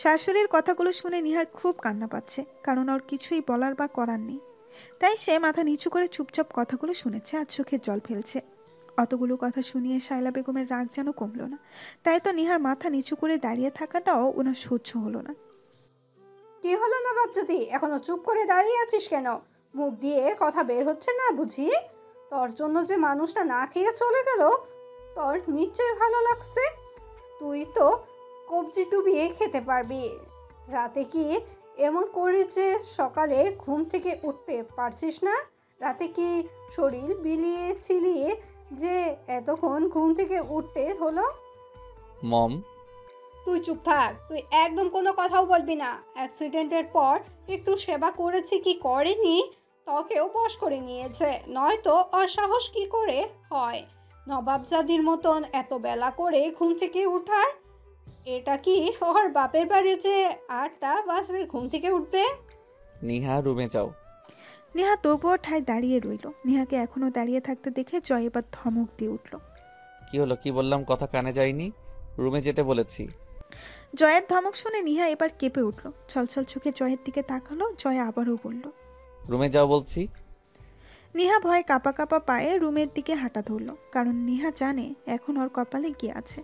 শাশুড়ির কথাগুলো শুনে নিহার খুব কান্না পাচ্ছে, কারণ ওর কিছুই বলার বা করার নেই। তাই সে মাথা নিচু করে চুপচাপ কথাগুলো শুনেছে আর চোখের জল ফেলছে। অতগুলো কথা শুনিয়ে শায়লা বেগমের রাগ যেন কমলো না। তাই তো নিহার মাথা নিচু করে দাঁড়িয়ে থাকাটাও ওনার সহ্য হলো না। কি হলো নবাবজাদি, এখনো চুপ করে দাঁড়িয়ে আছিস কেন? মুখ দিয়ে কথা বের হচ্ছে না বুঝি? তোর জন্য যে মানুষটা না খেয়ে চলে গেল, তোর নিশ্চয়ই ভালো লাগছে। তুই তো কবজি ডুবিয়ে খেতে পারবি। রাতে কি এমন করিস যে সকালে ঘুম থেকে উঠতে পারছিস না? রাতে কি শরীর বিলিয়ে চিলিয়ে যে এতক্ষণ ঘুম থেকে উঠতে হলো? মম। তুই চুপ থাক, তুই একদম কোনো কথাও বলবি না। অ্যাক্সিডেন্টের পর একটু সেবা করেছি কি করেনি, তোকেও বশ করে নিয়েছে, নয়তো অসাহস কি করে হয় নবাবজাদির মতন এত বেলা করে ঘুম থেকে উঠার? এটা কি ওর বাপের বাড়ি যে 8টা বাজলে ঘুম থেকে উঠবে? নিহা রুমে যাও। নেহা তবুও ঠায় দাঁড়িয়ে রইল। নেহাকে এখনো দাঁড়িয়ে থাকতে দেখে জয় এবার ধমক দিয়ে উঠল। কি হলো, কি বললাম কথা কানে যায়নি? রুমে যেতে বলেছি। জয়ের ধমক শুনে নিহা এবার কেঁপে উঠল। ছলছল চোখে জয়ের দিকে তাকালো। জয় আবারও বলল, রুমে যাও বলছি। নিহা ভয়ে কাঁপা কাঁপা পায়ে রুমের দিকে হাঁটা ধরল, কারণ নিহা জানে এখন ওর কপালে কি আছে।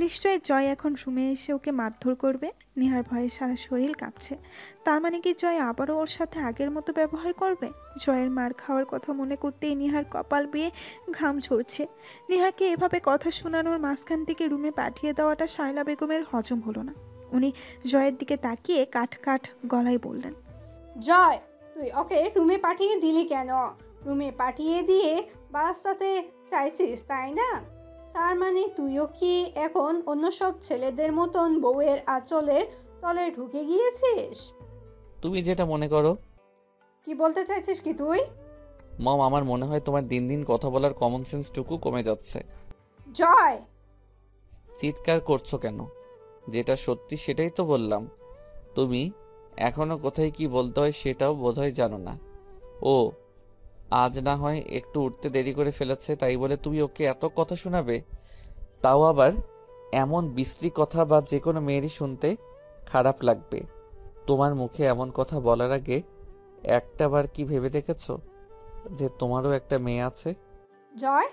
নিশ্চয়ই জয় এখন রুমে এসে ওকে মারধর করবে। নিহার ভয়ে সারা শরীর কাঁপছে। তার মানে কি জয় আবারও ওর সাথে আগের মতো ব্যবহার করবে? জয়ের মার খাওয়ার কথা মনে করতেই নিহার কপাল বেয়ে ঘাম ঝরছে। নিহাকে এভাবে কথা শোনানোর মাঝখান থেকে রুমে পাঠিয়ে দেওয়াটা শায়লা বেগমের হজম হলো না। উনি জয়ের দিকে তাকিয়ে কাঠ কাঠ গলায় বললেন, জয়, তুই ওকে রুমে পাঠিয়ে দিলি কেন? রুমে পাঠিয়ে দিয়ে বাসাতে চাইছিস তাই না? তার মানে তুইও কি এখন অন্য সব ছেলেদের মতন বউয়ের আঁচলের তলে ঢুকে গিয়েছিস? তুমি যেটা মনে করো। কি বলতে চাইছিস কি তুই? মম, আমার মনে হয় তোমার দিন দিন কথা বলার কমন সেন্সটুকু কমে যাচ্ছে। জয়, চিৎকার করছো কেন? যেটা সত্যি সেটাই তো বললাম। তুমি এখনো কোথায় কি বলতে হয় সেটাও বোধহয় জানো না। ও আজ না হয় একটু উঠতে দেরি করে ফেলেছে, তাই বলে তুমি ওকে এত কথা শোনাবে? তাও আবার এমন বিশ্রী কথা, বা যে কোনো মেয়েরই শুনতে খারাপ লাগবে। তোমার মুখে এমন কথা বলার আগে একটা বার কি ভেবে দেখেছো যে তোমারও একটা মেয়ে আছে? জয়,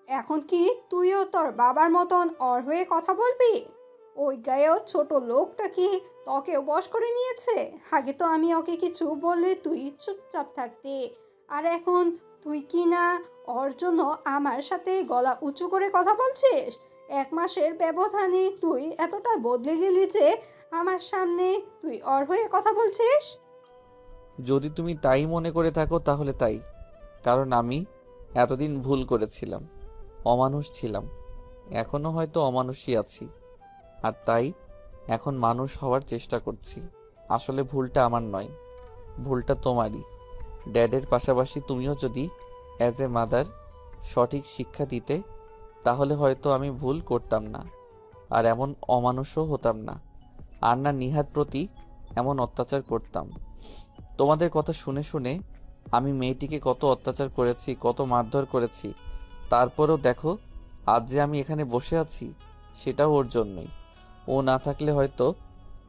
এখন কি তুইও তোর বাবার মতন ওর হয়ে কথা বলবি? ওই গায়েও ছোট লোকটা কি তোকেও বশ করে নিয়েছে? আগে তো আমি ওকে কিছু বললে তুই চুপচাপ থাকতি, আর এখন তুই কি না ওর জন্য আমার সাথে গলা উঁচু করে কথা বলছিস? 1 মাসের ব্যবধানে তুই এতটা বদলে গেলি যে আমার সামনে তুই ওর হয়ে কথা বলছিস? যদি তুমি তাই মনে করে থাকো তাহলে তাই। কারণ আমি এতদিন ভুল করেছিলাম, অমানুষ ছিলাম, এখনো হয়তো অমানুষই আছি। আর তাই এখন মানুষ হওয়ার চেষ্টা করছি। আসলে ভুলটা আমার নয়, ভুলটা তোমারই। ড্যাডের পাশাপাশি তুমিও যদি অ্যাজ এ মাদার সঠিক শিক্ষা দিতে, তাহলে হয়তো আমি ভুল করতাম না, আর এমন অমানুষও হতাম না, আর না নিহার প্রতি এমন অত্যাচার করতাম। তোমাদের কথা শুনে শুনে আমি মেয়েটিকে কত অত্যাচার করেছি, কত মারধর করেছি। তারপরেও দেখো, আজ যে আমি এখানে বসে আছি সেটাও ওর জন্যই। ও না থাকলে হয়তো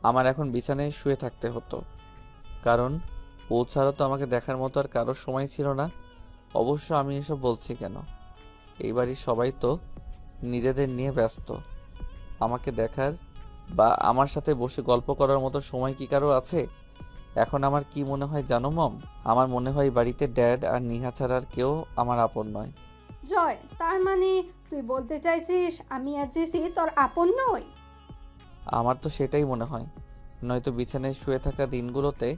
আমার এখন বিছানায় শুয়ে থাকতে হতো। কারণ ও ছাড়া তো আমাকে দেখার মতো আর কারোর সময় ছিল না। অবশ্য আমি এসব বলছি কেন, এই বাড়ির সবাই তো নিজেদের নিয়ে ব্যস্ত। আমাকে দেখার বা আমার সাথে বসে গল্প করার মতো সময় কি কারো আছে? এখন আমার কি মনে হয় জানো মম? আমার মনে হয় বাড়িতে ড্যাড আর নিহা ছাড়া আর কেউ আমার আপন নয়। জয়, তার মানে তুই বলতে চাইছিস আমি আর জেসি তোর আপন নই? আমার তো সেটাই মনে হয়, নয়তো বিছানায় শুয়ে থাকা দিনগুলোতে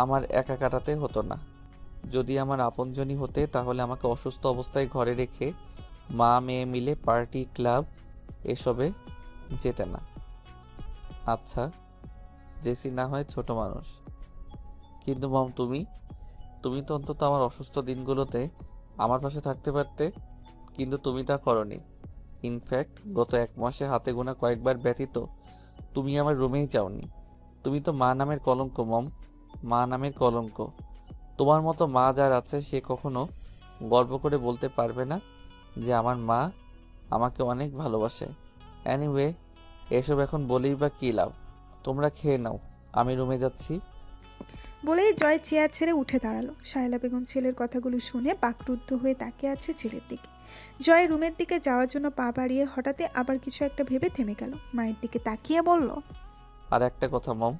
আমার একা কাটাতে হতো না। যদি আমার আপনজনই হতে তাহলে আমাকে অসুস্থ অবস্থায় ঘরে রেখে মা মেয়ে মিলে পার্টি ক্লাব এসবে যেতে না। আচ্ছা, জেসি না হয় ছোট মানুষ, কিন্তু মম তুমি তুমি তো অন্তত আমার অসুস্থ দিনগুলোতে আমার পাশে থাকতে পারতে, কিন্তু তুমি তা করনি। ইনফ্যাক্ট গত 1 মাসে হাতে গোনা কয়েকবার ব্যতীত তুমি আমার রুমেই যাওনি। তুমি তো মা নামের কলঙ্ক মম, মা নামের কলঙ্ক। তোমার মতো মা যার আছে সে কখনো গর্ব করে বলতে পারবে না যে আমার মা আমাকে অনেক ভালোবাসে। এনিওয়ে, এসব এখন বলেই বা কী লাভ? তোমরা খেয়ে নাও, আমি রুমে যাচ্ছি। বলেই জয় চেয়ার ছেড়ে উঠে দাঁড়ালো। শায়লা বেগম ছেলের কথাগুলো শুনে বাকরুদ্ধ হয়ে তাকিয়ে আছে ছেলের দিকে। জয় রুমের দিকে যাওয়ার জন্য পা বাড়িয়ে হঠাৎই আবার কিছু একটা ভেবে থেমে গেল। মায়ের দিকে তাকিয়ে বলল, আর একটা কথা মম,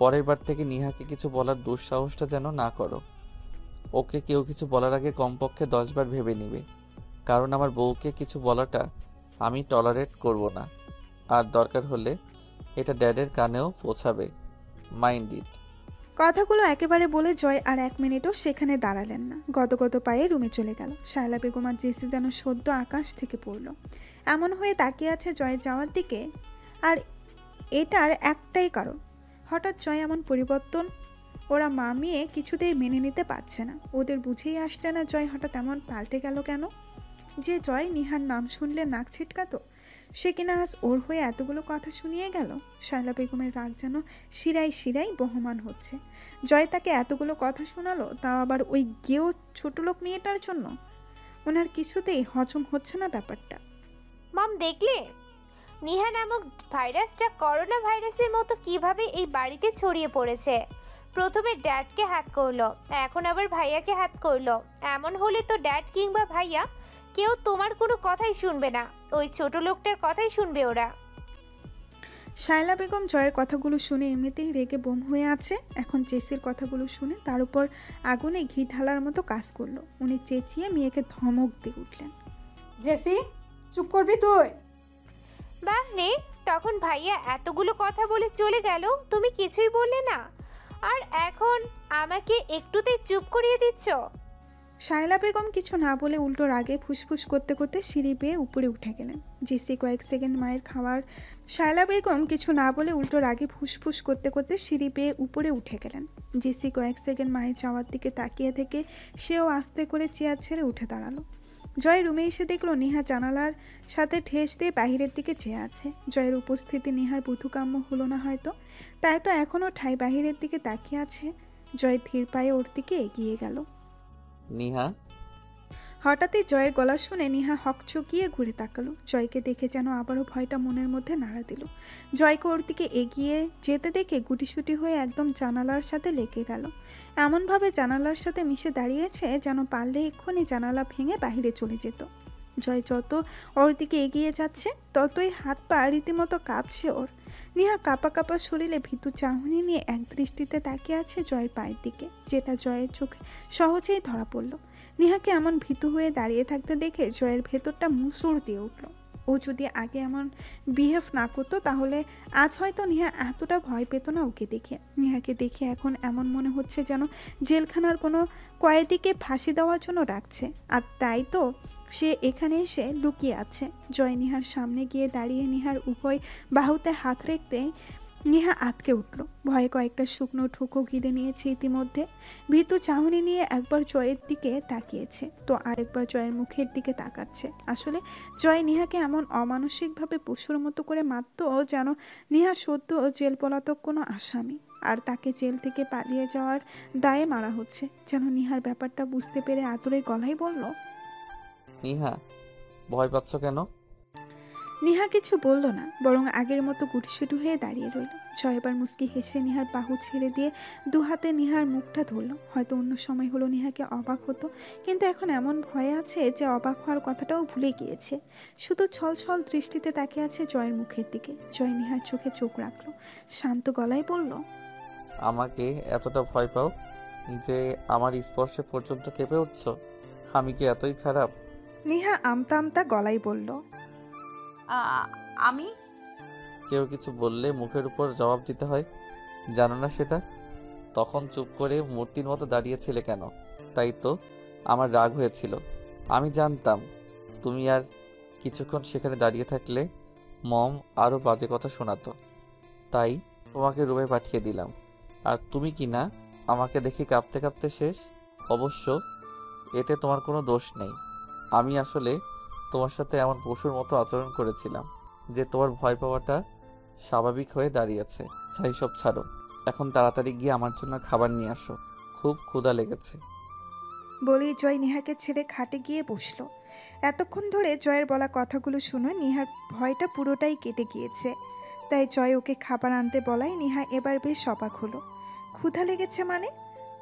পরের বার থেকে নিহাকে কিছু বলার দুঃসাহসটা যেন না করো। ওকে কেউ কিছু বলার আগে কমপক্ষে 10 বার ভেবে নিবে, কারণ আমার বউকে কিছু বলাটা আমি টলারেট করব না। আর দরকার হলে এটা ড্যাডের কানেও পৌঁছাবে। Mind it. কথাগুলো একেবারে বলে জয় আর 1 মিনিটও সেখানে দাঁড়ালেন না। গদগদ পায়ে রুমে চলে গেল। শায়লা বেগম আর জেসি যেন সদ্য আকাশ থেকে পড়ল এমন হয়ে তাকিয়ে আছে জয় যাওয়ার দিকে। আর এটার একটাই কারণ, হঠাৎ জয় এমন পরিবর্তন ওরা মামিয়ে কিছুতেই মেনে নিতে পারছে না। ওদের বুঝেই আসছে না জয় হঠাৎ এমন পাল্টে গেল কেন। যে জয় নিহার নাম শুনলে নাক ছিটকাতো, সে কিনা আজ ওর হয়ে এতগুলো কথা শুনিয়ে গেল। শায়লা বেগমের রাগ যেন শিরায় শিরায় বহমান হচ্ছে। জয় তাকে এতগুলো কথা শোনালো, তাও আবার ওই গেও ছোটলোক মেয়েটার জন্য। ওনার কিছুতেই হজম হচ্ছে না ব্যাপারটা। মম দেখলে নিহা নামক ভাইরাসটা করোনা ভাইরাসের মতো কিভাবে এই বাড়িতে ছড়িয়ে পড়েছে। প্রথমে ড্যাডকে হাত করলো, এখন আবার ভাইয়াকে হাত করলো। এমন হলে তো ড্যাড কিংবা ভাইয়া কেউ তোমার কোনো কথাই শুনবে না, ওই ছোট লোকটার কথাই শুনবে ওরা। শায়লা বেগম জয়ের কথাগুলো শুনে এমনিতেই রেগে বোম হয়ে আছে। এখন জেসির কথাগুলো শুনে তার উপর আগুনে ঘি ঢালার মতো কাজ করলো। উনি চেঁচিয়ে মেয়েকে ধমক দিয়ে উঠলেন, জেসি, চুপ করবি তুই? বাহ রে, তখন ভাইয়া এতগুলো কথা বলে চলে গেল, তুমি কিছুই বললে না, আর এখন আমাকে একটুতেই চুপ করিয়ে দিচ্ছ। শায়লা বেগম কিছু না বলে উল্টো রাগে ফুসফুস করতে করতে সিঁড়ি বেয়ে উপরে উঠে গেলেন। জেসি কয়েক সেকেন্ড মায়ের খাওয়ার শায়লা বেগম কিছু না বলে উল্টো রাগে ফুসফুস করতে করতে সিঁড়ি বেয়ে উপরে উঠে গেলেন। জেসি কয়েক সেকেন্ড মায়ের যাওয়ার দিকে তাকিয়ে থেকে সেও আস্তে করে চেয়ার ছেড়ে উঠে দাঁড়ালো। জয় রুমে এসে দেখলো নিহা জানালার সাথে ঠেস দিয়ে বাহিরের দিকে চেয়ে আছে। জয়ের উপস্থিতি নিহার বোধকাম্য হলো না হয়তো, তাই তো এখনও ঠাই বাহিরের দিকে তাকিয়ে আছে। জয় ধীর পায়ে ওর দিকে এগিয়ে গেল। নিহা। হঠাৎই জয়ের গলা শুনে নিহা হকচকিয়ে ঘুরে তাকালো। জয়কে দেখে যেন আবারও ভয়টা মনের মধ্যে নাড়া দিল। জয়কে ওর দিকে এগিয়ে যেতে দেখে গুটিসুটি হয়ে একদম জানালার সাথে লেগে গেল। এমনভাবে জানালার সাথে মিশে দাঁড়িয়েছে যেন পারলে এক্ষুনি জানালা ভেঙে বাইরে চলে যেত। জয় যত ওর দিকে এগিয়ে যাচ্ছে ততই হাত পা রীতিমতো কাঁপছে ওর। নিহা কাঁপা কাঁপা শরীরে ভীতু চাহনি নিয়ে এক দৃষ্টিতে তাকিয়ে আছে জয়ের পায়ের দিকে, যেটা জয়ের চোখে সহজেই ধরা পড়ল। নিহাকে এমন ভীতু হয়ে দাঁড়িয়ে থাকতে দেখে জয়ের ভেতরটা মুসুর দিয়ে উঠল। ও যদি আগে এমন বিহেভ না করতো তাহলে আজ হয়তো নিহা এতটা ভয় পেত না ওকে দেখে। নিহাকে দেখে এখন এমন মনে হচ্ছে যেন জেলখানার কোনো কয়েদিকে ফাঁসি দেওয়ার জন্য ডাকছে, আর তাই তো সে এখানে এসে লুকিয়ে আছে। জয় নিহার সামনে গিয়ে দাঁড়িয়ে নিহার উভয় বাহুতে হাত রাখতে নিহা আটকে উঠল। ভয়ে কয়েকটা শুকনো ঠুকো ঘিরে নিয়েছে ইতিমধ্যে। ভীতু চাহনি নিয়ে একবার জয়ের দিকে তাকিয়েছে, তো আরেকবার জয়ের মুখের দিকে তাকাচ্ছে। আসলে জয় নিহাকে এমন অমানসিকভাবে পশুর মতো করে মারত যেন নিহা সদ্য জেল পলাতক কোনো আসামি, আর তাকে জেল থেকে পালিয়ে যাওয়ার দায়ে মারা হচ্ছে। যেন নিহার ব্যাপারটা বুঝতে পেরে আদরে গলায় বলল, নিহা, ভয় পাচ্ছ কেন? নিহা কিছু বলল না, বরং আগের মতো গুটিসুটি হয়ে দাঁড়িয়ে রইল। জয় এবার মুচকি হেসে নিহার বাহু ছেড়ে দিয়ে দু হাতে নিহার মুখটা ধরল। হয়তো অন্য সময় হলো নিহাকে অবাক হতো, কিন্তু এখন এমন ভয়ে আছে যে অবাক হওয়ার কথাটাও ভুলে গিয়েছে। শুধু ছল ছল দৃষ্টিতে তাকিয়ে আছে জয়ের মুখের দিকে। জয় নিহার চোখে চোখ রাখলো, শান্ত গলায় বলল, আমাকে এতটা ভয় পাও যে আমার স্পর্শে পর্যন্ত কেঁপে উঠছ? আমি কি এতই খারাপ? নিহা আমতা আমতা গলায় বলল, আমি কেউ কিছু বললে মুখের উপর জবাব দিতে হয়, জানো না সেটা? তখন চুপ করে মূর্তির মতো দাঁড়িয়েছিলে কেন? তাই তো আমার রাগ হয়েছিল। আমি জানতাম তুমি আর কিছুক্ষণ সেখানে দাঁড়িয়ে থাকলে মম আরও বাজে কথা শোনাতো, তাই তোমাকে রুমে পাঠিয়ে দিলাম। আর তুমি কি না আমাকে দেখে কাঁপতে কাঁপতে শেষ। অবশ্য এতে তোমার কোনো দোষ নেই। আমি আসলে তোমার সাথে এমন পশুর মতো আচরণ করেছিলাম যে তোমার ভয় পাওয়াটা স্বাভাবিক হয়ে দাঁড়িয়েছে। যাই সব ছাড়ো, এখন তাড়াতাড়ি গিয়ে আমার জন্য খাবার নিয়ে আসো, খুব ক্ষুধা লেগেছে। বলেই জয় নিহাকে ছেড়ে খাটে গিয়ে বসলো। এতক্ষণ ধরে জয়ের বলা কথাগুলো শুনে নিহার ভয়টা পুরোটাই কেটে গিয়েছে। তাই জয় ওকে খাবার আনতে বলায় নিহা এবার বেশ অবাক হলো। ক্ষুধা লেগেছে মানে?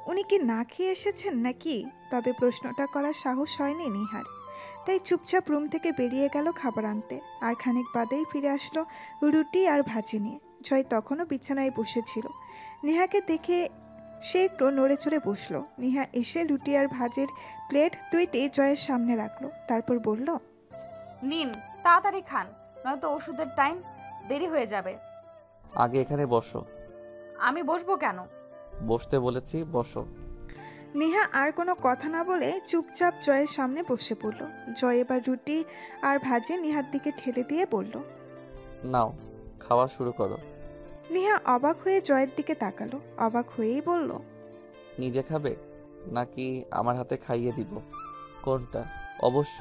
উনি কি না খেয়ে এসেছেন নাকি? তবে প্রশ্নটা করার সাহস হয়নি নিহার, তাই চুপচাপ রুম থেকে বেরিয়ে গেল খাবার আনতে। আর খানিক বাদেই ফিরে আসলো রুটি আর ভাজি নিয়ে। জয় তখনও বিছানায় বসেছিল। নেহাকে দেখে সে একটু নড়ে চড়ে বসলো। নেহা এসে রুটি আর ভাজির প্লেট দুইটি জয়ের সামনে রাখলো, তারপর বলল, নিন, তাড়াতাড়ি খান, নয়তো ওষুধের টাইম দেরি হয়ে যাবে। আগে এখানে বসো। আমি বসবো কেন? বসতে বলেছি, বসো। নেহা আর কোনো কথা না বলে চুপচাপ জয়ের সামনে বসে পড়ল। জয় এবার রুটি আর ভাজি নেহার দিকে ঠেলে দিয়ে বলল, নাও, খাওয়া শুরু করো। নেহা অবাক হয়ে জয়ের দিকে তাকালো। অবাক হয়েই বলল, নিজে খাবে নাকি আমার হাতে খাইয়ে দিব? কোনটা? অবশ্য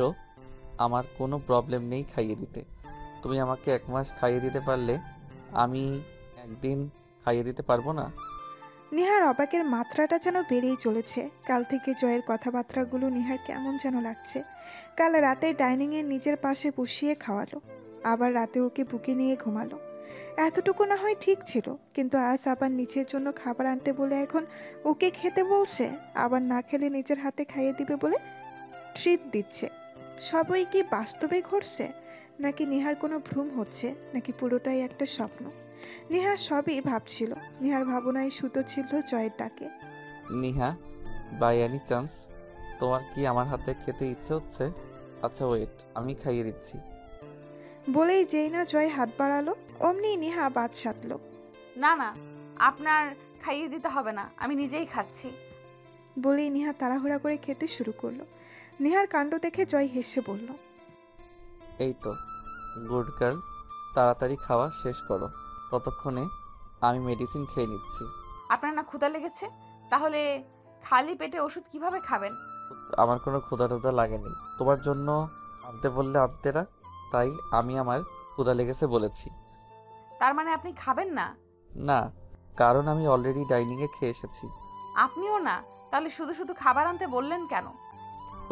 আমার কোনো প্রবলেম নেই খাইয়ে দিতে। তুমি আমাকে 1 মাস খাইয়ে দিতে পারলে আমি একদিন খাইয়ে দিতে পারবো না? নেহার অবাকের মাত্রাটা যেন বেড়েই চলেছে। কাল থেকে জয়ের কথাবার্তাগুলো নেহার কেমন যেন লাগছে। কাল রাতে ডাইনিংয়ে নিজের পাশে বসিয়ে খাওয়ালো, আবার রাতে ওকে বুকে নিয়ে ঘুমালো। এতটুকু না হয় ঠিক ছিল, কিন্তু আজ আবার নিচের জন্য খাবার আনতে বলে এখন ওকে খেতে বলছে, আবার না খেলে নিজের হাতে খাইয়ে দিবে বলে ট্রিট দিচ্ছে। সবই কি বাস্তবে ঘটছে, নাকি নেহার কোনো ভ্রম হচ্ছে, নাকি পুরোটাই একটা স্বপ্ন? নেহা সবই ভাবছিল। নেহার ভাবনায় সুতো ছিল জয়ের ডাকে। নিহা, বাই এনি চান্স তোমার কি আমার হাতে খেতে ইচ্ছে হচ্ছে? আচ্ছা ওয়েট, আমি খাইয়ে দিচ্ছি। বলেই যেই না জয় হাত বাড়ালো, অমনি নেহা বাদ সাধল। না না, আপনার খাইয়ে দিতে হবে না, আমি নিজেই খাচ্ছি। বলেই নেহা তাড়াহুড়া করে খেতে শুরু করলো। নেহার কাণ্ড দেখে জয় হেসে বলল, এই তো, গুড গার্ল, তাড়াতাড়ি খাওয়া শেষ করো, ততক্ষণে আমি মেডিসিন খেয়ে নিচ্ছি। আপনার না ক্ষুধা লেগেছে? তাহলে খালি পেটে ওষুধ কিভাবে খাবেন? আমার কোনো ক্ষুধা টুধা লাগেনি, তোমার জন্য আনতে বললে আনতে না, তাই আমি আমার ক্ষুধা লেগেছে বলেছি। তার মানে আপনি খাবেন না? না, কারণ আমি অলরেডি ডাইনিংয়ে খেয়ে এসেছি। আপনিও না? তাহলে শুধু শুধু খাবার আনতে বললেন কেন?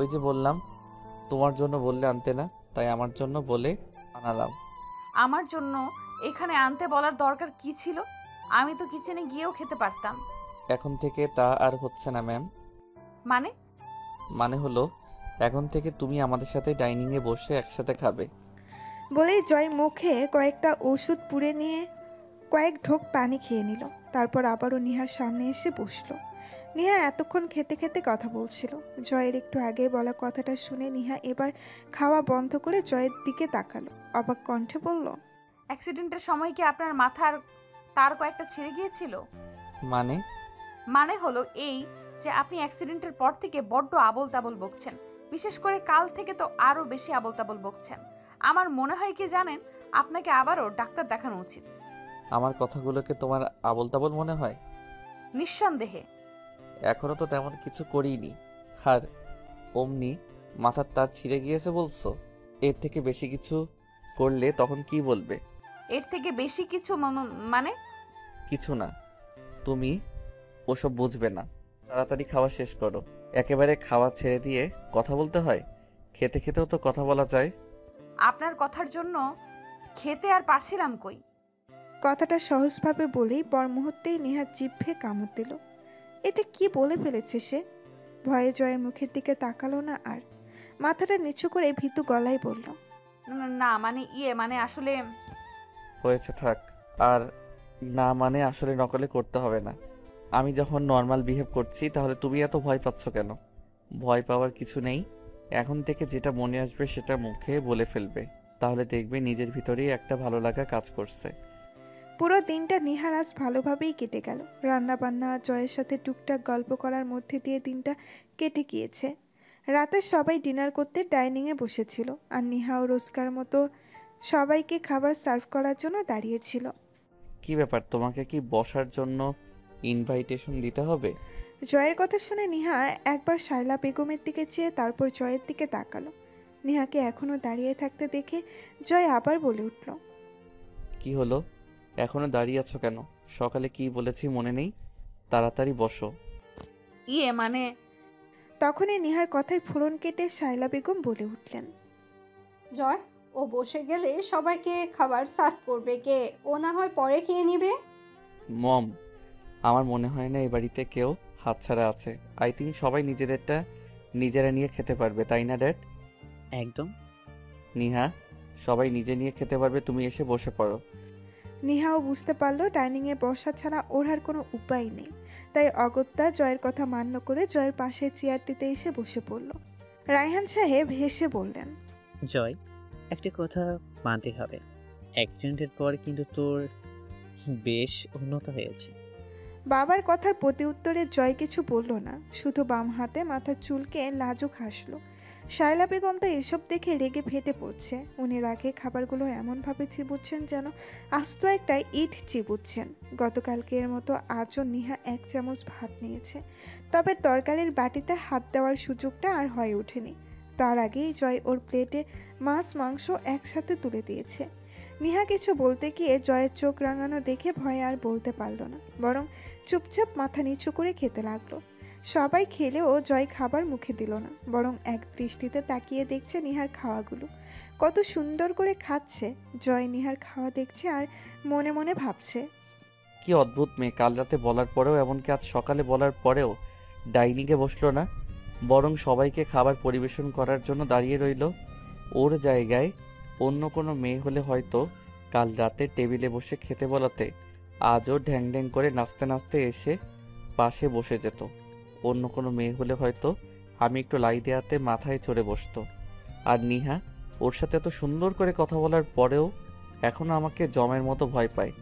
ওই যে বললাম, তোমার জন্য বললে আনতে না, তাই আমার জন্য বলে আনালাম। আমার জন্য এখানে আনতে বলার দরকার কি ছিল? আমি তো কিচেনে গিয়েও খেতে পারতাম। এখন থেকে তা আর হচ্ছে না ম্যাম। মানে? মানে হলো, এখন থেকে তুমি আমাদের সাথে ডাইনিংয়ে বসে একসাথে খাবে। বলেই জয় মুখে কয়েকটা ওষুধ পুড়ে নিয়ে কয়েক ঢোক পানি খেয়ে নিল। তারপর আবারও নেহার সামনে এসে বসলো। নেহা এতক্ষণ খেতে খেতে কথা বলছিল। জয়ের একটু আগে বলা কথাটা শুনে নেহা এবার খাওয়া বন্ধ করে জয়ের দিকে তাকালো। অবাক কণ্ঠে বলল, অ্যাক্সিডেন্টের সময় কি আপনার মাথার তার কয়েকটা ছিঁড়ে গিয়েছিল? মানে? মানে হলো এই যে আপনি অ্যাক্সিডেন্টের পর থেকে বড্ড আবোল তাবোল বকছেন। বিশেষ করে কাল থেকে তো আরও বেশি আবোল তাবোল বকছেন। আমার মনে হয় কি জানেন, আপনাকে আবারও ডাক্তার দেখানো উচিত। আমার কথাগুলোকে তোমার আবোল তাবোল মনে হয়? নিঃসন্দেহে। এখনো তো তেমন কিছু করিনি, আর অমনি মাথার তার ছিঁড়ে গিয়েছে বলছো? এর থেকে বেশি কিছু করলে তখন কি বলবে? এর থেকে বেশি কিছু মানে? কিছু না, তুমি ওসব বুঝবে না। তাড়াতাড়ি খাওয়া শেষ করো। একেবারে খাওয়া ছেড়ে দিয়ে কথা বলতে হয়? খেতে খেতেও তো কথা বলা যায়। আপনার কথার জন্য খেতে আর পারছিলাম কই। কথাটা সহজভাবে বলেই পর মুহূর্তেই নেহা জিভে কামড় দিল। এটা কি বলে ফেলেছে সে? ভয়ে জয়ের মুখের দিকে তাকালো না আর। মাথাটা নিচু করে ভীতু গলায় বলল, না মানে মানে আসলে। হয়েছে, থাক। আর না মানে আসলে নকলে করতে হবে না। আমি যখন নর্মাল বিহেভ করছি তাহলে তুমি এত ভয় পাচ্ছ কেন? ভয় পাওয়ার কিছু নেই। এখন থেকে যেটা মনে আসবে সেটা মুখে বলে ফেলবে, তাহলে দেখবে নিজের ভিতরেই একটা ভালো লাগা কাজ করছে। পুরো দিনটা নিহার আজ ভালোভাবেই কেটে গেল। রান্না বান্না জয়ের সাথে টুকটাক গল্প করার মধ্যে দিয়ে দিনটা কেটে গিয়েছে। রাতে সবাই ডিনার করতে ডাইনিংয়ে বসেছিল, আর নিহাও রোজকার মতো সবাইকে খাবার সার্ভ করার জন্য দাঁড়িয়েছিল। কি ব্যাপার, তোমাকে কি বসার জন্য ইনভাইটেশন দিতে হবে? জয়ের কথা শুনে নিহা একবার শায়লা বেগমের দিকে চেয়ে তারপর জয়ের দিকে তাকালো। নিহাকে এখনো দাঁড়িয়ে থাকতে দেখে জয় আবার বলে উঠল, কি হলো, এখনো দাঁড়িয়ে আছো কেন? সকালে কি বলেছি মনে নেই? তাড়াতাড়ি বসো। মানে? তখনই নিহার কথায় ফোড়ন কেটে শায়লা বেগম বলে উঠলেন, জয়, ও বসে গেলে সবাইকে খাবার সার্ভ করবে কে? ও না হয় পরে খেয়ে নিবে। মম, আমার মনে হয় না এই বাড়িতে কেউ হাতছাড়া আছে। আই থিঙ্ক সবাই নিজেদেরটা নিজেরা নিয়ে খেতে পারবে, তাই না ড্যাড? একদম। নিহা, সবাই নিজে নিয়ে খেতে পারবে, তুমি এসে বসে পড়ো। নিহাও বুঝতে পারলো ডাইনিংয়ে বসা ছাড়া ওর আর কোনো উপায় নেই, তাই অগত্যা জয়ের কথা মান্য করে জয়ের পাশের চেয়ারটিতে এসে বসে পড়ল। রায়হান সাহেব হেসে বললেন, জয়, একটা কথা মানতে হবে, অ্যাক্সিডেন্টের পর কিন্তু তোর বেশ উন্নত হয়েছে। বাবার কথার প্রতি উত্তরে জয় কিছু বলল না, শুধু বাম হাতে মাথার চুলকে লাজুক হাসলো। শায়লা বেগম তো এসব দেখে রেগে ফেটে পড়ছে। উনি রাগে খাবারগুলো এমনভাবে চিবুচ্ছেন যেন আস্ত একটা ইট চিবুচ্ছেন। গতকালকের মতো আজও নিহা 1 চামচ ভাত নিয়েছে, তবে তরকারির বাটিতে হাত দেওয়ার সুযোগটা আর হয়ে ওঠেনি। তার আগেই জয় ওর প্লেটে মাছ মাংস একসাথে তুলে দিয়েছে। নিহা কিছু বলতে গিয়ে জয়ের চোখ রাঙানো দেখে ভয়ে আর বলতে পারল না, বরং চুপচাপ মাথা নিচু করে খেতে লাগলো। সবাই খেলেও জয় খাবার মুখে দিল না, বরং এক দৃষ্টিতে তাকিয়ে দেখছে নিহার খাওয়াগুলো। কত সুন্দর করে খাচ্ছে। জয় নিহার খাওয়া দেখছে আর মনে মনে ভাবছে, কি অদ্ভুত মেয়ে, কাল রাতে বলার পরেও, এমনকি আজ সকালে বলার পরেও ডাইনিংয়ে বসলো না, বরং সবাইকে খাবার পরিবেশন করার জন্য দাঁড়িয়ে রইল। ওর জায়গায় অন্য কোনো মেয়ে হলে হয়তো কাল রাতে টেবিলে বসে খেতে বলাতে আজও ঢ্যাং ঢ্যাং করে নাচতে নাচতে এসে পাশে বসে যেত। অন্য কোনো মেয়ে হলে হয়তো আমি একটু লাই দেয়াতে মাথায় চড়ে বসতো। আর নিহা, ওর সাথে এত সুন্দর করে কথা বলার পরেও এখনও আমাকে জমের মতো ভয় পায়।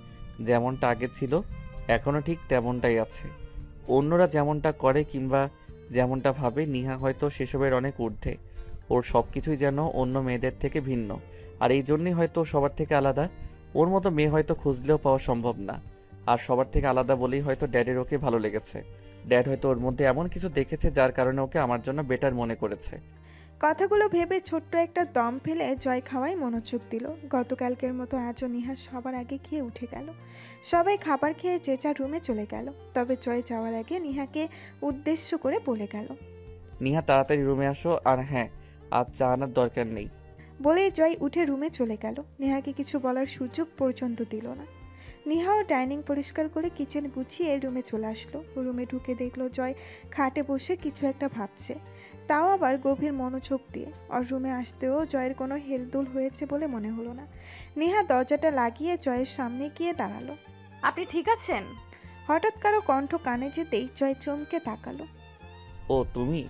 যেমনটা আগে ছিল এখনও ঠিক তেমনটাই আছে। অন্যরা যেমনটা করে কিংবা যেমনটা ভাবে, নিহা হয়তো সেসবের অনেক ঊর্ধ্বে। ওর সব কিছুই যেন অন্য মেয়েদের থেকে ভিন্ন, আর এই জন্যই হয়তো সবার থেকে আলাদা। ওর মতো মেয়ে হয়তো খুঁজলেও পাওয়া সম্ভব না। আর সবার থেকে আলাদা বলেই হয়তো ড্যাডের ওকে ভালো লেগেছে। ড্যাড হয়তো ওর মধ্যে এমন কিছু দেখেছে যার কারণে ওকে আমার জন্য বেটার মনে করেছে। কথাগুলো ভেবে ছোট্ট একটা দম ফেলে জয় খাওয়ায় মনোযোগ দিল। গতকালকের মতো আজও নিহা সবার আগে খেয়ে উঠে গেল। সবাই খাবার খেয়ে যে যার রুমে চলে গেল, তবে জয় যাওয়ার আগে নিহাকে উদ্দেশ্য করে বলে গেল, নিহা, তাড়াতাড়ি রুমে আসো, আর হ্যাঁ, আজ চা আনার দরকার নেই। বলেই জয় উঠে রুমে চলে গেল। নেহাকে কিছু বলার সুযোগ পর্যন্ত দিল না। নেহাও ডাইনিং পরিষ্কার করে কিচেন গুছিয়ে রুমে চলে আসলো। রুমে ঢুকে দেখলো জয় খাটে বসে কিছু একটা ভাবছে, তাও আবার গভীর মনোযোগ দিয়ে। আর রুমে আসতেও জয়ের কোনো হেলদোল হয়েছে বলে মনে হলো না। নেহা দরজাটা লাগিয়ে জয়ের সামনে গিয়ে দাঁড়ালো। আপনি ঠিক আছেন? হঠাৎ কারো কণ্ঠ কানে যেতেই জয় চমকে তাকালো। ও তুমি?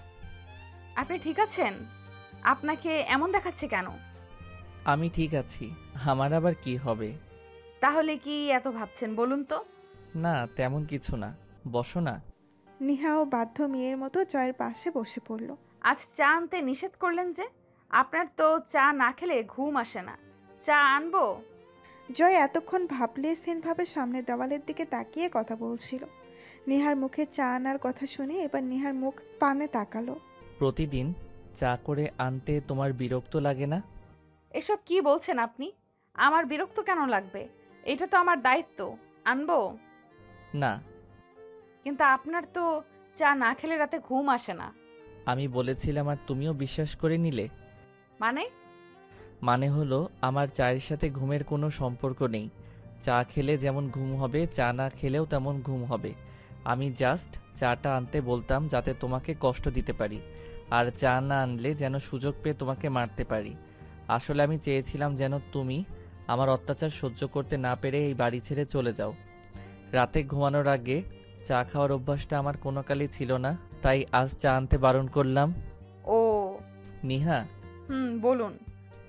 আপনি ঠিক আছেন? আপনাকে এমন দেখাচ্ছে কেন? আমি ঠিক আছি, আমার আবার কি হবে? তাহলে কি এত ভাবছেন বলুন তো? না, তেমন কিছু না, বসো না। নেহাও বাধ্য মেয়ের মতো জয়ের পাশে বসে পড়ল। আজ চা আনতে নিষেধ করলেন যে? আপনার তো চা না খেলে ঘুম আসে না। চা আনবো? জয় এতক্ষণ ভাবলেশহীনভাবে সামনের দেওয়ালের দিকে তাকিয়ে কথা বলছিল। নেহার মুখে চা আনার কথা শুনে এবার নেহার মুখ পানে তাকালো। প্রতিদিন চা করে আনতে তোমার বিরক্ত লাগে না? এসব কি বলছেন আপনি? আমার বিরক্ত কেন লাগবে? এটা তো আমার দায়িত্ব। আনবো? না। কিন্তু আপনার তো চা না খেলে রাতে ঘুম আসে না। আমি বলেছিলাম আর তুমিও বিশ্বাস করে নিলে। মানে? মানে হলো, আমার চায়ের সাথে ঘুমের কোনো সম্পর্ক নেই। চা খেলে যেমন ঘুম হবে, চা না খেলেও তেমন ঘুম হবে। আমি জাস্ট চাটা আনতে বলতাম যাতে তোমাকে কষ্ট দিতে পারি, আর চা না আনলে যেন সুযোগ পেয়ে তোমাকে মারতে পারি। আসলে আমি চেয়েছিলাম যেন তুমি আমার অত্যাচার সহ্য করতে না পেরে এই বাড়ি ছেড়ে চলে যাও। রাতে ঘুমানোর আগে চা খাওয়ার অভ্যাসটা আমার কোনো কালই ছিল না, তাই আজ চা আনতে বারণ করলাম। ও নিহা। বলুন।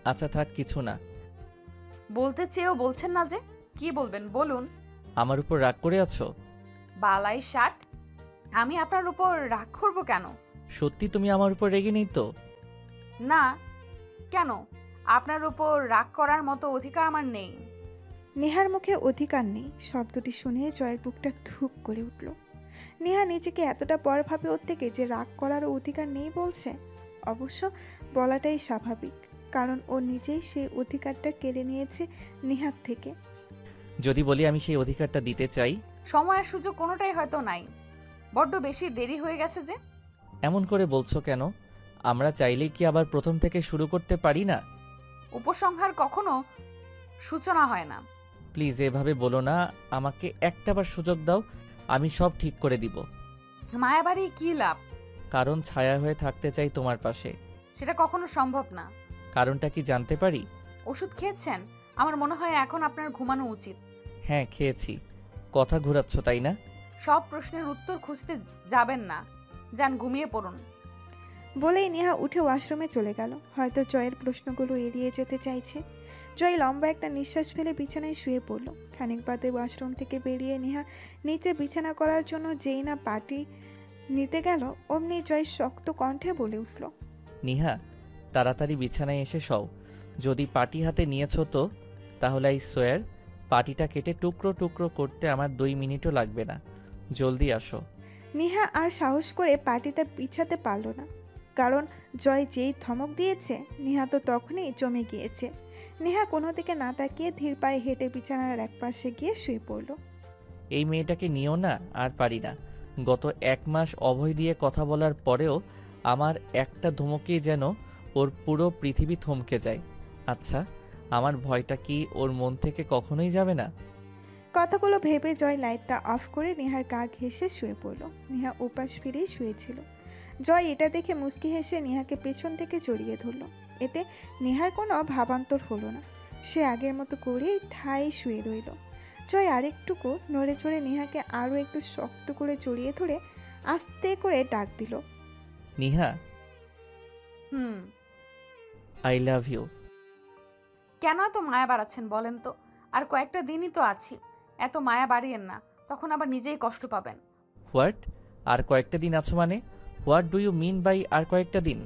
আচ্ছা থাক, কিছু না। বলতে চেয়েও বলছেন না যে? কি বলবেন বলুন। আমার উপর রাগ করে আছো? বালাই ষাট, আমি আপনার উপর রাগ করবো কেন? সত্যি তুমি আমার উপর রেগে নেই তো? না। কেন? আপনার উপর রাগ করার মতো অধিকার আমার নেই। নেহার মুখে অধিকার নেই শব্দটি শুনে জয়ের বুকটা ধুপ করে উঠল। নেহা নিজেকে এতটা পর ভাবে ওর থেকে যে রাগ করারও অধিকার নেই বলছে। অবশ্য বলাটাই স্বাভাবিক, কারণ ও নিজেই সেই অধিকারটা কেড়ে নিয়েছে নেহার থেকে। যদি বলি আমি সেই অধিকারটা দিতে চাই? সময় আর সুযোগ কোনোটাই হয়তো নাই। বড্ড বেশি দেরি হয়ে গেছে যে। এমন করে বলছো কেন? আমরা চাইলেই কি আবার প্রথম থেকে শুরু করতে পারি না? উপসংহার কখনো সূচনা হয় না। প্লিজ এভাবে বলো না, আমাকে একটাবার সুযোগ দাও, আমি সব ঠিক করে দিব। মায়াবাড়ি কি লাভ? কারণ ছায়া হয়ে থাকতে চাই তোমার পাশে। সেটা কখনো সম্ভব না। কারণটা কি জানতে পারি? ওষুধ খেয়েছেন? আমার মনে হয় এখন আপনার ঘুমানো উচিত। হ্যাঁ খেয়েছি। কথা ঘুরাচ্ছ তাই না? সব প্রশ্নের উত্তর খুঁজতে যাবেন না, যান ঘুমিয়ে পড়ুন। বলেই নেহা উঠে ওয়াশরুমে চলে গেল। হয়তো জয়ের প্রশ্নগুলো এড়িয়ে যেতে চাইছে। জয় লম্বা একটা নিঃশ্বাস ফেলে বিছানায় শুয়ে পড়ল। খানিক বাদে ওয়াশরুম থেকে বেরিয়ে নেহা নিচে বিছানা করার জন্য যেই না পাটি নিতে গেল, অমনি জয় শক্ত কণ্ঠে বলে উঠল, নিহা, তাড়াতাড়ি বিছানায় এসে শও। যদি পাটি হাতে নিয়েছো তো তাহলে আই সোয়ার পাটিটা কেটে টুকরো টুকরো করতে আমার 2 মিনিটও লাগবে না। জলদি আসো। নেহা আর সাহস করে পাটিতে বিছাতে পারল না, কারণ জয় যেই ধমক দিয়েছে নেহা তো তখনই জমে গিয়েছে। নেহা কোনো দিকে না তাকিয়ে ধীর পায়ে হেঁটে বিছানার এক পাশে গিয়ে শুয়ে পড়ল। এই মেয়েটাকে নিও না, আর পারি না। গত 1 মাস অভয় দিয়ে কথা বলার পরেও আমার একটা ধমকেই যেন ওর পুরো পৃথিবী থমকে যায়। আচ্ছা, আমার ভয়টা কি ওর মন থেকে কখনোই যাবে না? কথাগুলো ভেবে জয় লাইটটা অফ করে নেহার গা ঘেঁষে শুয়ে পড়ল। নেহা উপাস ফিরেই শুয়েছিল। জয় এটা দেখে মুচকি হেসে নেহাকে পেছন থেকে জড়িয়ে ধরল। এতে নেহার কোনো ভাবান্তর হলো না। সে আগের মতো করেই ঠায় শুয়ে রইল। জয় আরেকটুকু নড়ে চড়ে নেহাকে আরও একটু শক্ত করে জড়িয়ে ধরে আস্তে করে ডাক দিল, নিহা, হুম। I love you. কেন এত মায়া বাড়াচ্ছেন বলেন তো? আর কয়েকটা দিনই তো আছি, এত মায়া বাড়িয়েন না, তখন আবার নিজেই কষ্ট পাবেন। হোয়াট? আর কয়েকটা দিন আছো মানে? What do you mean by আর কয়েকটা দিন?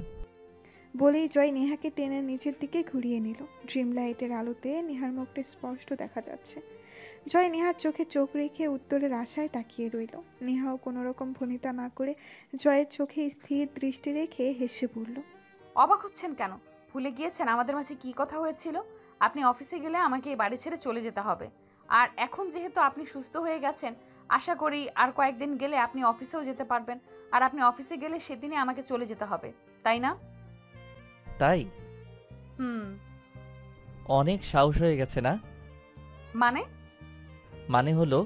বলেই জয় নেহাকে টেনে নিচের দিকে ঘুরিয়ে নিল। ড্রিম লাইটের আলোতে নেহার মুখটা স্পষ্ট দেখা যাচ্ছে। জয় নেহার চোখে চোখ রেখে উত্তরের আশায় তাকিয়ে রইল। নেহাও কোনো রকম ভনিতা না করে জয়ের চোখে স্থির দৃষ্টি রেখে হেসে পড়ল। অবাক হচ্ছেন কেন? ভুলে গিয়েছেন আমাদের মাঝে কি কথা হয়েছিল? আপনি অফিসে গেলে আমাকে এই বাড়ি ছেড়ে চলে যেতে হবে। আর এখন যেহেতু আপনি সুস্থ হয়ে গেছেন, আশা করি আর কয়েকদিন গেলে আপনি অফিসেও যেতে পারবেন। আর আপনি অফিসে গেলে সেদিনই আমাকে চলে যেতে হবে, তাই না? তাই? হুম। অনেক সাহস হয়ে গেছে না? মানে? মানে হলো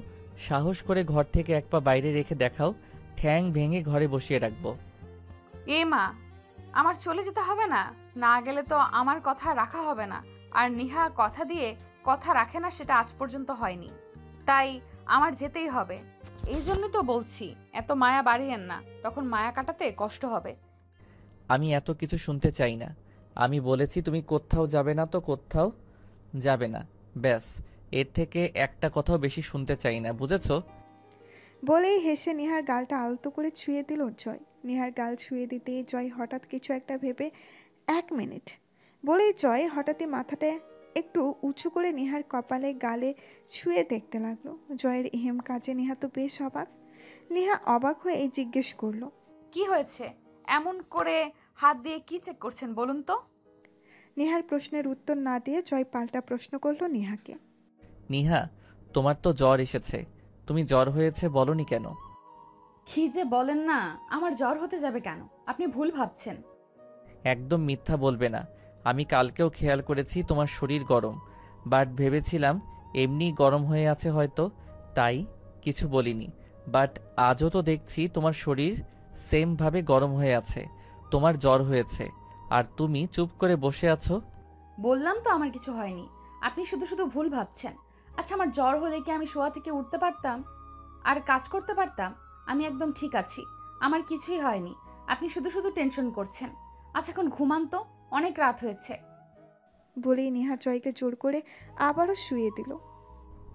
সাহস করে ঘর থেকে এক পা বাইরে রেখে দেখাও, ঠ্যাং ভেঙে ঘরে বসিয়ে রাখবো। এ মা, আমার চলে যেতে হবে না? না গেলে তো আমার কথা রাখা হবে না। আর নিহা কথা দিয়ে কথা রাখে না, সেটা আজ পর্যন্ত হয়নি। তাই আমার যেতেই হবে। এই জন্য তো বলছি এত মায়া বাড়িয়েন না, তখন মায়া কাটাতে কষ্ট হবে। আমি এত কিছু শুনতে চাই না। আমি বলেছি তুমি কোথাও যাবে না তো কোথাও যাবে না, ব্যাস। এর থেকে একটা কথাও বেশি শুনতে চাই না, বুঝেছো? বলেই হেসে নেহার গালটা আলতো করে ছুঁয়ে দিল জয়। নেহার গাল ছুঁয়ে দিতে জয় হঠাৎ কিছু একটা ভেবে 1 মিনিট বলেই জয় হঠাৎই মাথাটা একটু উঁচু করে নেহার কপালে গালে ছুঁয়ে দেখতে লাগলো। জয়ের এহেম কাজে নেহা তো বেশ অবাক। নেহা অবাক হয়ে জিজ্ঞেস করলো, কি হয়েছে? এমন করে হাত দিয়ে কি চেক করছেন বলুন তো? নেহার প্রশ্নের উত্তর না দিয়ে জয় পাল্টা প্রশ্ন করলো নেহাকে, নিহা, তোমার তো জ্বর এসেছে, তুমি জ্বর হয়েছে বলনি কেন? কি যে বলেন না, আমার জ্বর হতে যাবে কেন? আপনি ভুল ভাবছেন। একদম মিথ্যা বলবে না। আমি কালকেও খেয়াল করেছি তোমার শরীর গরম, বাট ভেবেছিলাম এমনি গরম হয়ে আছে হয়তো, তাই কিছু বলিনি। বাট আজও তো দেখছি তোমার শরীর সেমভাবে গরম হয়ে আছে, তোমার জ্বর হয়েছে, আর তুমি চুপ করে বসে আছো। বললাম তো আমার কিছু হয়নি, আপনি শুধু শুধু ভুল ভাবছেন। আচ্ছা, আমার জ্বর হলে কি আমি শোয়া থেকে উঠতে পারতাম আর কাজ করতে পারতাম? আমি একদম ঠিক আছি, আমার কিছুই হয়নি। আপনি শুধু শুধু টেনশন করছেন। আচ্ছা, এখন ঘুমান তো, অনেক রাত হয়েছে। বলেই নেহা জয়কে জোর করে আবারও শুয়ে দিল।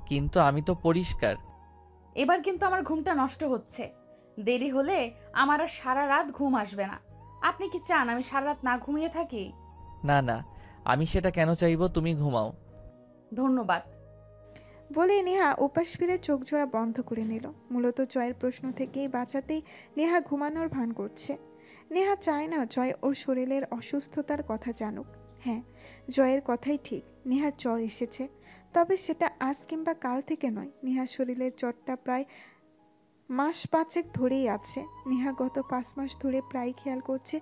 কিন্তু আমি তো পরিষ্কার। এবার কিন্তু আমার ঘুমটা নষ্ট হচ্ছে। দেরি হলে আমার আর সারা রাত ঘুম আসবে না। আপনি কি চান আমি সারা রাত না ঘুমিয়ে থাকি? না না, আমি সেটা কেন চাইবো? তুমি ঘুমাও। ধন্যবাদ। বলে নেহা উপাস ফিরে চোখ জোড়া বন্ধ করে নিল। মূলত জয়ের প্রশ্ন থেকেই বাঁচাতেই নেহা ঘুমানোর ভান করছে। নেহা চায় না জয় ওর শরীরের অসুস্থতার কথা জানুক। হ্যাঁ, জয়ের কথাই ঠিক, নেহার জ্বর এসেছে, তবে সেটা আজ কিংবা কাল থেকে নয়। নেহার শরীরের জ্বরটা প্রায় 5 মাস ধরেই আছে। নেহা গত 5 মাস ধরে প্রায় খেয়াল করছে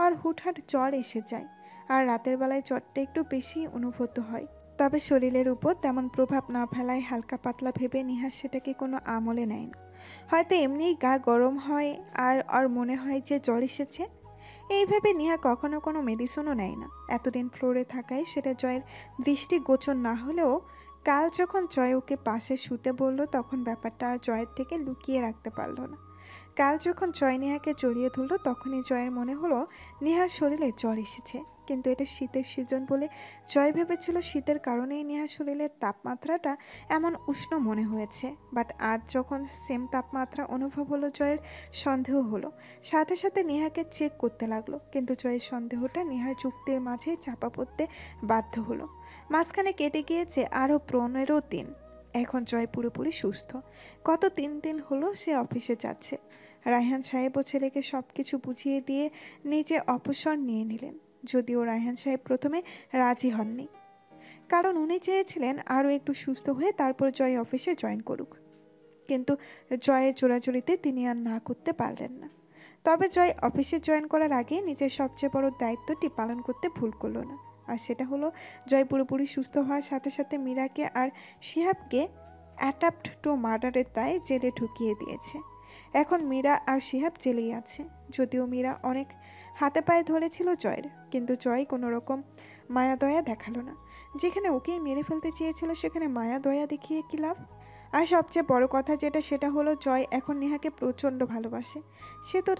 আর হুটহাট জ্বর এসে যায়। আর রাতের বেলায় জ্বরটা একটু বেশি অনুভূত হয়। তবে শরীরের উপর তেমন প্রভাব না ফেলায় হালকা পাতলা ভেবে নিহার সেটাকে কোনো আমলে নেয় না। হয়তো এমনিই গা গরম হয় আর মনে হয় যে জ্বর এসেছে। এই ভেবে নিহা কখনো কোনো মেডিসিনও নেয় না। এতদিন ফ্লোরে থাকায় সেটা জয়ের দৃষ্টিগোচর না হলেও কাল যখন জয় ওকে পাশে শুতে বলল তখন ব্যাপারটা আর জয়ের থেকে লুকিয়ে রাখতে পারল না। কাল যখন জয় নেহাকে জড়িয়ে ধরল তখনই জয়ের মনে হলো নেহার শরীরে জ্বর এসেছে। কিন্তু এটা শীতের সিজন বলে জয় ভেবেছিল শীতের কারণেই নেহার শরীরের তাপমাত্রাটা এমন উষ্ণ মনে হয়েছে। বাট আজ যখন সেম তাপমাত্রা অনুভব হলো জয়ের সন্দেহ হলো। সাথে সাথে নেহাকে চেক করতে লাগলো, কিন্তু জয়ের সন্দেহটা নেহার যুক্তির মাঝেই চাপা পড়তে বাধ্য হলো। মাঝখানে কেটে গিয়েছে আরও 15 দিন। এখন জয় পুরোপুরি সুস্থ। গত 3 দিন হলো সে অফিসে যাচ্ছে। রায়হান সাহেবও ছেলেকে সব কিছু বুঝিয়ে দিয়ে নিজে অবসর নিয়ে নিলেন। যদিও রায়হান সাহেব প্রথমে রাজি হননি, কারণ উনি চেয়েছিলেন আরও একটু সুস্থ হয়ে তারপর জয় অফিসে জয়েন করুক। কিন্তু জয়ের জোরাজুরিতে তিনি আর না করতে পারলেন না। তবে জয় অফিসে জয়েন করার আগে নিজের সবচেয়ে বড় দায়িত্বটি পালন করতে ভুল করলো না। আর সেটা হলো জয় পুরোপুরি সুস্থ হওয়ার সাথে সাথে মীরাকে আর শিহাবকে অ্যাটাম্পট টু মার্ডারের দায়ে জেলে ঢুকিয়ে দিয়েছে। এখন মীরা আর শিহাব জেলেই আছে। যদিও মীরা অনেক হাতে পায়ে ধরেছিল জয়ের, কিন্তু জয় কোনো রকম মায়া দয়া দেখালো না। যেখানে ওকেই মেরে ফেলতে চেয়েছিল সেখানে মায়া দয়া দেখিয়ে কী লাভ? আর সবচেয়ে বড় কথা সেটা হলো জয় এখন নেহাকে প্রচণ্ড ভালোবাসে। সে তো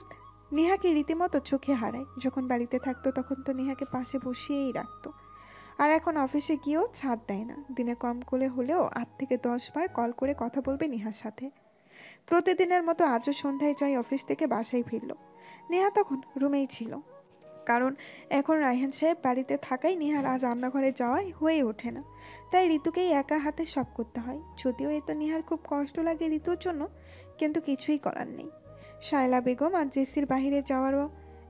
নেহাকে রীতিমতো চোখে হারায়। যখন বাড়িতে থাকতো তখন তো নেহাকে পাশে বসিয়েই রাখতো, আর এখন অফিসে গিয়েও ছাড় দেয় না। দিনে কম করে হলেও 8 থেকে 10 বার কল করে কথা বলবে নেহার সাথে। প্রতিদিনের মতো আজও সন্ধ্যায় জয় অফিস থেকে বাসায় ফিরল। নেহা তখন রুমেই ছিল, কারণ এখন রায়হান সাহেব বাড়িতে থাকায় নেহার আর রান্নাঘরে যাওয়াই হয়ে ওঠে না। তাই ঋতুকেই একা হাতে সব করতে হয়। যদিও এতে নেহার খুব কষ্ট লাগে ঋতুর জন্য, কিন্তু কিছুই করার নেই। শায়লা বেগম আর জেসির বাহিরে যাওয়ারও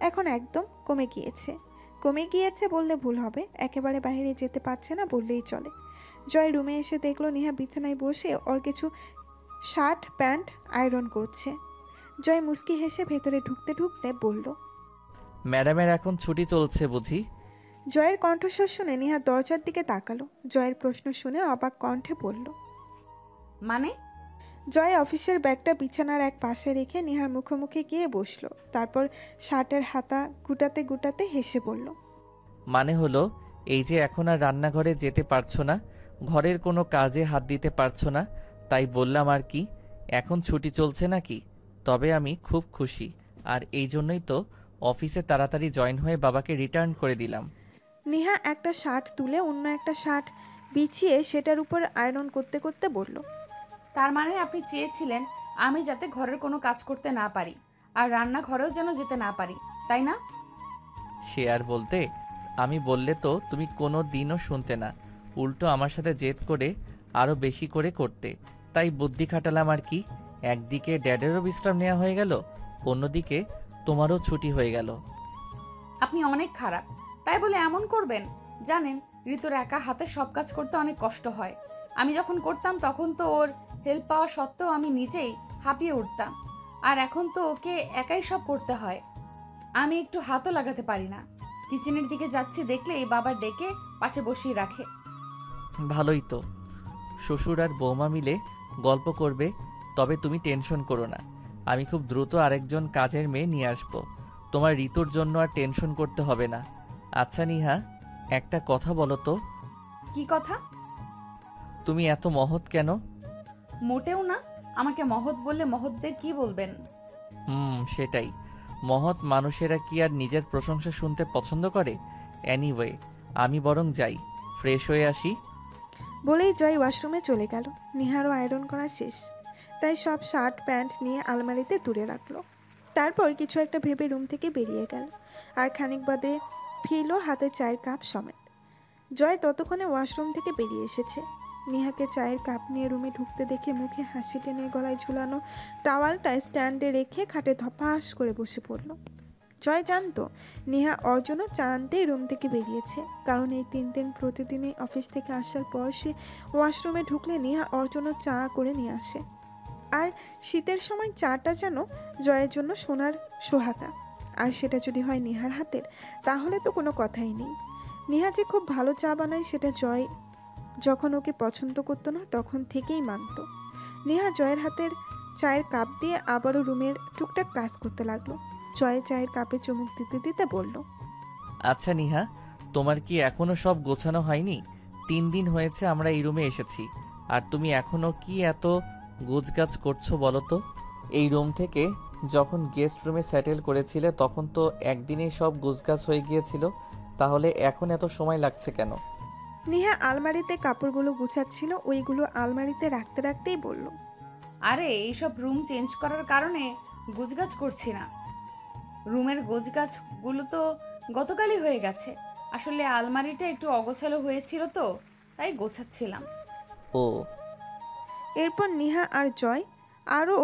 এখন একদম কমে গিয়েছে বললে ভুল হবে। একেবারে বাইরে যেতে পারছে না বললেই চলে। জয় রুমে এসে দেখলো নেহা বিছানায় বসে ওর কিছু শার্ট প্যান্ট আয়রন করছে। জয় মুস্কি হেসে ভেতরে ঢুকতে ঢুকতে বলল, ম্যাডামের এখন ছুটি চলছে বুঝি? জয়ের কণ্ঠস্বর শুনে নেহা দরজার দিকে তাকালো। জয়ের প্রশ্ন শুনে অবাক কণ্ঠে বলল, মানে? জয় অফিসের ব্যাগটা বিছানার এক পাশে রেখে নেহার মুখোমুখি গিয়ে বসলো। তারপর শার্টের হাতা গুটাতে গুটাতে হেসে বলল, মানে হলো এই যে এখন আর রান্নাঘরে যেতে পারছো না, ঘরের কোনো কাজে হাত দিতে পারছো না, তাই বললাম আর কি। এখন ছুটি চলছে নাকি? তবে আমি খুব খুশি, আর এই জন্যই তো অফিসে তাড়াতাড়ি জয়েন হয়ে বাবাকে রিটার্ন করে দিলাম। নেহা একটা শার্ট তুলে অন্য একটা শার্ট বিছিয়ে সেটার উপর আয়রন করতে করতে বলল, তার মানে আপনি চেয়েছিলেন আমি যাতে ঘরের কোনো কাজ করতে না পারি, আর রান্নাঘরেও যেন যেতে না পারি, তাই না? সে আর বলতে, আমি বললে তো তুমি কোনো দিনও শুনতে না, উল্টো আমার সাথে জেদ করে আরও বেশি করে করতে। তাই বুদ্ধি খাটালাম আর কি। একদিকে ড্যাডেরও বিশ্রাম নেওয়া হয়ে গেল, অন্যদিকে তোমারও ছুটি হয়ে গেল। আপনি অনেক খারাপ, তাই বলে এমন করবেন? জানেন ঋতুর একা হাতে সব কাজ করতে অনেক কষ্ট হয়। আমি যখন করতাম তখন তো ওর হেল্প পাওয়া সত্ত্বেও আমি নিজেই হাঁপিয়ে উঠতাম, আর এখন তো ওকে একাই সব করতে হয়। আমি একটু হাতও লাগাতে পারি না। কিচেনের দিকে যাচ্ছি দেখলেই বাবা ডেকে পাশে বসিয়ে রাখে। ভালোই তো, শ্বশুর আর বৌমা মিলে গল্প করবে। তবে তুমি টেনশন করো না, আমি খুব দ্রুত আরেকজন কাজের মেয়ে নিয়ে আসব। তোমার ঋতুর জন্য আর টেনশন করতে হবে না। আচ্ছা নিহা, একটা কথা বলো তো। কি কথা? তুমি এত মহৎ কেন? মোটেও না। আমাকে মহৎ বললে মহৎদের কি বলবেন? সেটাই। মহৎ মানুষেরা কি আর নিজের প্রশংসা শুনতে পছন্দ করে? এনিওয়ে, আমি বরং যাই, ফ্রেশ হয়ে আসি। বলেই জয় ওয়াশরুমে চলে গেল। নিহারও আয়রন করা শেষ, তাই সব শার্ট প্যান্ট নিয়ে আলমারিতে তুলে রাখলো। তারপর কিছু একটা ভেবে রুম থেকে বেরিয়ে গেল, আর খানিক বাদে ফিরল হাতে চায়ের কাপ সমেত। জয় ততক্ষণে ওয়াশরুম থেকে বেরিয়ে এসেছে। নেহাকে চায়ের কাপ নিয়ে রুমে ঢুকতে দেখে মুখে হাসি টেনে গলায় ঝুলানো টাওয়ালটা স্ট্যান্ডে রেখে খাটে ধপাস করে বসে পড়ল। জয় জানতো নেহা ওর জন্য চা আনতেই রুম থেকে বেরিয়েছে, কারণ এই 3 দিন প্রতিদিনই অফিস থেকে আসার পর সে ওয়াশরুমে ঢুকলে নেহা ওর জন্য চা করে নিয়ে আসে। আর শীতের সময় চাটা যেন জয়ের জন্য সোনার সোহাগা, আর সেটা যদি হয় নেহার হাতের তাহলে তো কোনো কথাই নেই। নেহা যে খুব ভালো চা বানায় সেটা জয় যখন ওকে পছন্দ করতো না তখন থেকেই মানতো। নেহা জয়ের হাতের চায়ের কাপ দিয়ে আবারও রুমের টুকটাক কাজ করতে লাগলো। জয় চায়ের কাপে চুমুক দিতে দিতে বলল, আচ্ছা নিহা, তোমার কি এখনো সব গোছানো হয়নি? 3 দিন হয়েছে আমরা এই রুমে এসেছি, আর তুমি এখনো কি এত গোছগাছ করছো বলো তো? এই রুম থেকে যখন গেস্ট রুমে সেটেল করেছিলে তখন তো একদিনেই সব গুছগাছ হয়ে গিয়েছিল, তাহলে এখন এত সময় লাগছে কেন? নেহা আলমারিতে কাপড়গুলো গুছাচ্ছিল, ওইগুলো আলমারিতে রাখতে রাখতেই বলল, আরে এইসব রুম চেঞ্জ করার কারণে গোছগাছ করছি না। রুমের গোছগাছগুলো তো গতকালই হয়ে গেছে। আসলে আলমারিটা একটু অগোছালো হয়েছিল তো, তাই গোছাচ্ছিলাম। ও, এরপর নেহা আর জয় আরও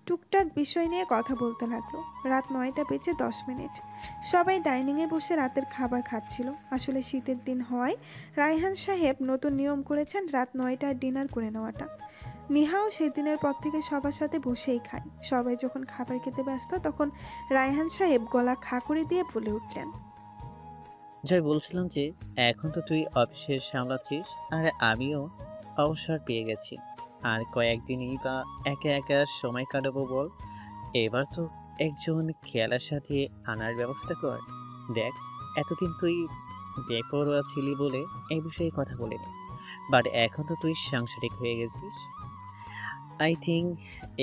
টুকটাক বিষয় নিয়ে কথা বলতে লাগলো। রাত 9টা বেজে 10 মিনিট। সবাই ডাইনিংয়ে বসে রাতের খাবার খাচ্ছিল। আসলে শীতের দিন হওয়ায় রায়হান সাহেব নতুন নিয়ম করেছেন রাত 9টায় ডিনার করে নেওয়াটা। নেহাও সেদিনের পর থেকে সবার সাথে বসেই খায়। সবাই যখন খাবার খেতে ব্যস্ত তখন রায়হান সাহেব গলা খা করে দিয়ে বলে উঠলেন, জয়, বলছিলাম যে এখন তো তুই অফিসের সামলাচ্ছিস আর আমিও অবসর পেয়ে গেছি। আর কয়েকদিনই বা একা একা সময় কাটাবো বল। এবার তো একজন খেয়ালের সাথে আনার ব্যবস্থা কর। দেখ, এতদিন তুই বেপরোয়া ছিলি বলে এই বিষয়ে কথা বলিনি, বাট এখন তো তুই সাংসারিক হয়ে গেছিস। আই থিঙ্ক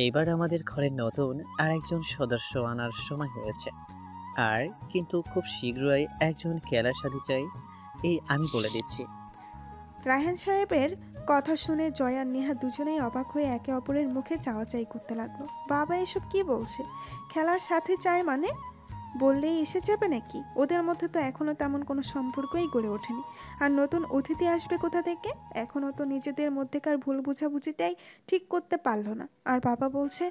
এবার আমাদের ঘরে নতুন আরেকজন সদস্য আনার সময় হয়েছে। আর কিন্তু খুব শীঘ্রই একজন খেলার সাথে চাই, এই আমি বলে দিচ্ছি। রায়হান সাহেবের কথা শুনে জয় আর নেহা দুজনেই অবাক হয়ে একে অপরের মুখে চাওয়াচাই করতে লাগলো। বাবা এসব কি বলছে? খেলার সাথে চায় মানে? বললেই এসে যাবে নাকি? ওদের মধ্যে তো এখনো তেমন কোনো সম্পর্কই গড়ে ওঠেনি। আর নতুন অতিথি আসবে কোথা থেকে? এখনো তো নিজেদের মধ্যেকার ভুল বুঝাবুঝিটাই ঠিক করতে পারলো না, আর বাবা বলছে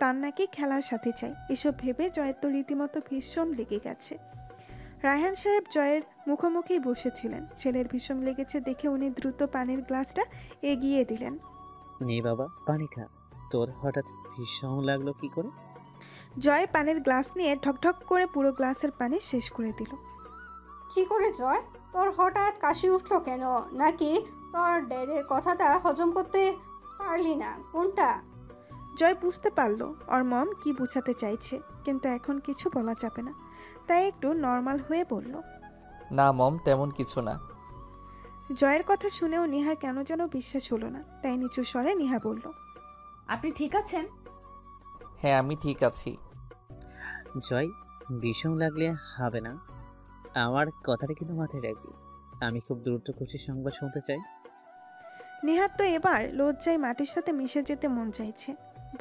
তার নাকি খেলার সাথে চাই। এসব ভেবে জয়ের তো রীতিমতো ভীষণ লেগে গেছে। রায়হান সাহেব জয়ের মুখোমুখি বসেছিলেন। ছেলের ভীষণ লেগেছে দেখে উনি দ্রুত পানির গ্লাসটা এগিয়ে দিলেন। নে বাবা, পানি খা। তোর হঠাৎ ভীষণ লাগলো কি করে? জয় পানির গ্লাস নিয়ে ঢকঢক করে পুরো গ্লাসের পানি শেষ করে দিল। কি করে জয়, তোর হঠাৎ কাশি উঠলো কেন? নাকি তোর ড্যাডের কথাটা হজম করতে পারলি না? কোনটা? জয় বুঝতে পারলো ওর মম কি বোঝাতে চাইছে, কিন্তু এখন কিছু বলা যাবে না, তাই একটু নর্মাল হয়ে বলল। না মম, তেমন কিছু না। জয়ের কথা শুনেও নিহার কেন যেন বিশ্বাস হলো না, তাই নিচু স্বরে নিহা বলল, আপনি ঠিক আছেন? হ্যাঁ, আমি ঠিক আছি। জয়, ভীষণ লাগলে হবে না, আমার কথাটা কিন্তু মাথায় রাখবি। আমি খুব দ্রুত খুশি সংবাদ শুনতে চাই। নেহার তো এবার লজ্জায় মাটির সাথে মিশে যেতে মন চাইছে।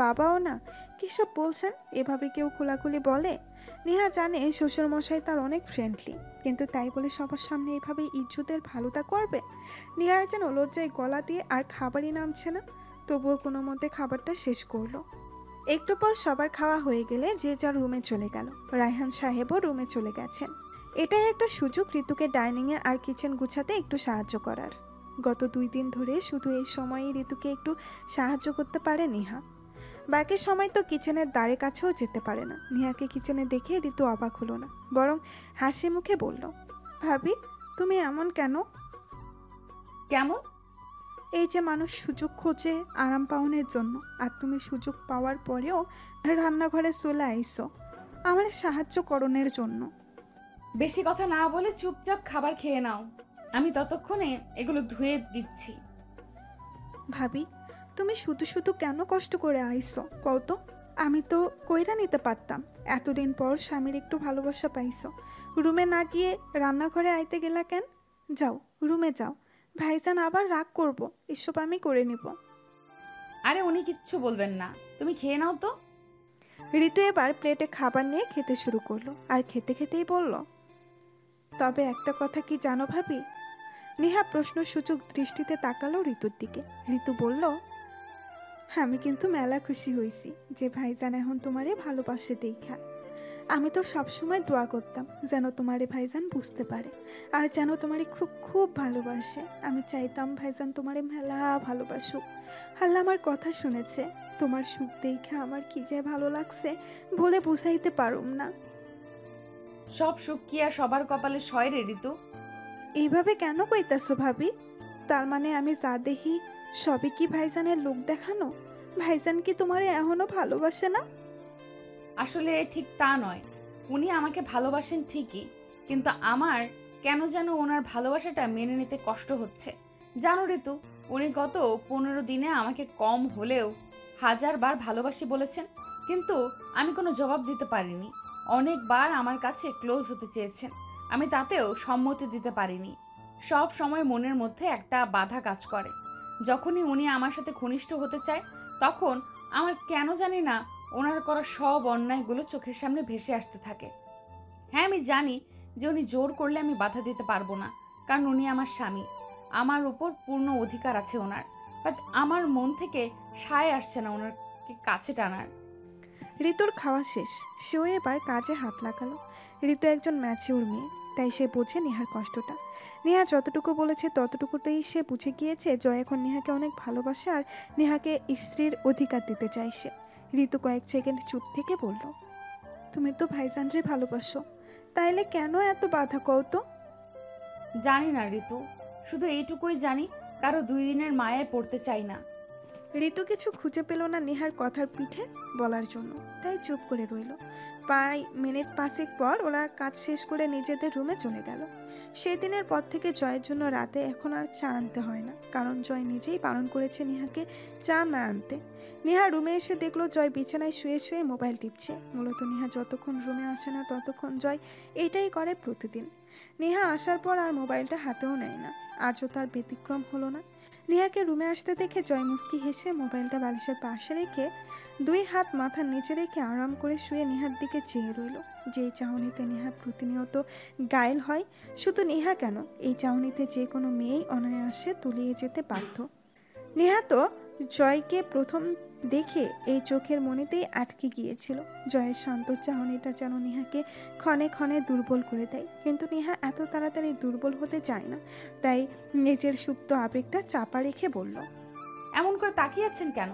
বাবাও না, কিসব বলছেন? এভাবে কেউ খোলাখুলি বলে? নেহা জানে শ্বশুরমশাই তার অনেক ফ্রেন্ডলি, কিন্তু তাই বলে সবার সামনে এভাবে ইজ্জতের ভালোতা করবে? নেহার যেন লজ্জায় গলা দিয়ে আর খাবারই নামছে না। তবুও কোনো মতে খাবারটা শেষ করলো। একটু পর সবার খাওয়া হয়ে গেলে যে যার রুমে চলে গেল। রায়হান সাহেবও রুমে চলে গেছেন। এটাই একটা সুযোগ ঋতুকে ডাইনিংয়ে আর কিচেন গুছাতে একটু সাহায্য করার। গত 2 দিন ধরে শুধু এই সময়ই ঋতুকে একটু সাহায্য করতে পারে নেহা। বাকি সময় তো কিচেনের দ্বারে কাছেও যেতে পারে না। নেহাকে কিচেনে দেখে ঋতু অবাক হলো না, বরং হাসি মুখে বলল, ভাবি তুমি এমন কেন? কেমন? এই যে মানুষ সুযোগ খোঁজে আরাম পাওনের জন্য, আর তুমি সুযোগ পাওয়ার পরেও রান্নাঘরে চলে আইসো আমার সাহায্য করণের জন্য। বেশি কথা না বলে চুপচাপ খাবার খেয়ে নাও, আমি ততক্ষণে এগুলো ধুয়ে দিচ্ছি। ভাবি তুমি শুধু শুধু কেন কষ্ট করে আইসো কত? আমি তো কইরা নিতে পারতাম। এতদিন পর স্বামীর একটু ভালোবাসা পাইছো, রুমে না গিয়ে রান্নাঘরে আইতে গেলা কেন? যাও রুমে যাও, ভাইজান আবার রাগ করব, এসব আমি করে নিব। আরে উনি কিচ্ছু বলবেন না, তুমি খেয়ে নাও তো। ঋতু এবার প্লেটে খাবার নিয়ে খেতে শুরু করলো, আর খেতে খেতেই বলল, তবে একটা কথা কি জানো ভাবি? নেহা প্রশ্নসূচক দৃষ্টিতে তাকালো ঋতুর দিকে। ঋতু বলল, আমি কিন্তু মেলা খুশি হয়েছি যে ভাইজান এখন তোমারে ভালোবাসে দেখা। আমি তো সবসময় দোয়া করতাম যেন তোমারে ভাইজান বুঝতে পারে, আর যেন তোমারে খুব খুব ভালোবাসে। আমি চাইতাম ভাইজান তোমারে মেলা ভালোবাসুক। আল্লাহ আমার কথা শুনেছে। তোমার সুখ দেখা আমার কি যে ভালো লাগছে বলে বুঝাইতে পারুম না। সব সুখ কি আর সবার কপালে সয় রে ঋতু? এইভাবে কেন কইতাছো ভাবি? তার মানে আমি যা দেখি সবই কি ভাইজানের লোক দেখানো? ভাইজান কি তোমারে এখনো ভালোবাসে না? আসলে ঠিক তা নয়। উনি আমাকে ভালোবাসেন ঠিকই, কিন্তু আমার কেন যেন ওনার ভালোবাসাটা মেনে নিতে কষ্ট হচ্ছে। জানো ঋতু, উনি গত 15 দিনে আমাকে কম হলেও 1000 বার ভালোবাসি বলেছেন, কিন্তু আমি কোনো জবাব দিতে পারিনি। অনেকবার আমার কাছে ক্লোজ হতে চেয়েছেন, আমি তাতেও সম্মতি দিতে পারিনি। সব সময় মনের মধ্যে একটা বাধা কাজ করে। যখনই উনি আমার সাথে ঘনিষ্ঠ হতে চায়, তখন আমার কেন জানি না ওনার করা সব অন্যায়গুলো চোখের সামনে ভেসে আসতে থাকে। হ্যাঁ, আমি জানি যে উনি জোর করলে আমি বাধা দিতে পারবো না, কারণ উনি আমার স্বামী, আমার উপর পূর্ণ অধিকার আছে ওনার। বাট আমার মন থেকে সায় আসছে না ওনারকে কাছে টানার। ঋতুর খাওয়া শেষ, সেও এবার কাজে হাত লাগালো। ঋতু একজন ম্যাচিউর মেয়ে, তাই সে বোঝে নেহার কষ্টটা। নেহা যতটুকু বলেছে ততটুকুতেই সে বুঝে গিয়েছে জয় এখন নেহাকে অনেক ভালোবাসে আর নেহাকে স্ত্রীর অধিকার দিতে চাইছে। ঋতু কয়েক সেকেন্ড চুপ থেকে বলল, তুমি তো ভাইজানরে ভালোবাসো, তাইলে কেন এত বাধা কও তো? জানি না ঋতু, শুধু এইটুকুই জানি, কারো 2 দিনের মায়ায় পড়তে চাই না। ঋতু কিছু খুঁজে পেল না নেহার কথার পিঠে বলার জন্য, তাই চুপ করে রইল। প্রায় মিনিট 5 পর ওরা কাজ শেষ করে নিজেদের রুমে চলে গেল। সেই দিনের পর থেকে জয়ের জন্য রাতে এখন আর চা আনতে হয় না, কারণ জয় নিজেই বারণ করেছে নেহাকে চা না আনতে। নেহা রুমে এসে দেখলো জয় বিছানায় শুয়ে শুয়ে মোবাইল টিপছে। মূলত নেহা যতক্ষণ রুমে আসে না ততক্ষণ জয় এইটাই করে প্রতিদিন। নেহা আসার পর আর মোবাইলটা হাতেও নেয় না, আজও তার ব্যতিক্রম হলো না। নেহাকে রুমে আসতে দেখে জয় মুস্কি হেসে মোবাইলটা বালিশের পাশে রেখে 2 হাত মাথার নিচে রেখে আরাম করে শুয়ে নেহার দিকে চেয়ে রইল। যেই চাহনিতে নেহা প্রতিনিয়ত গায়েল হয়, শুধু নেহা কেন, এই চাহনিতে যে কোনো মেয়েই অনায়াসে তলিয়ে যেতে বাধ্য। নেহা তো জয়কে প্রথম দেখে এই চোখের মনেতেই আটকে গিয়েছিল। জয়ের শান্ত চাহনিটা যেন নেহাকে ক্ষণে ক্ষণে দুর্বল করে দেয়, কিন্তু নেহা এত তাড়াতাড়ি দুর্বল হতে চায় না, তাই নিজের সুপ্ত আবেগটা চাপা রেখে বলল, এমন করে তাকিয়ে আছেন কেন?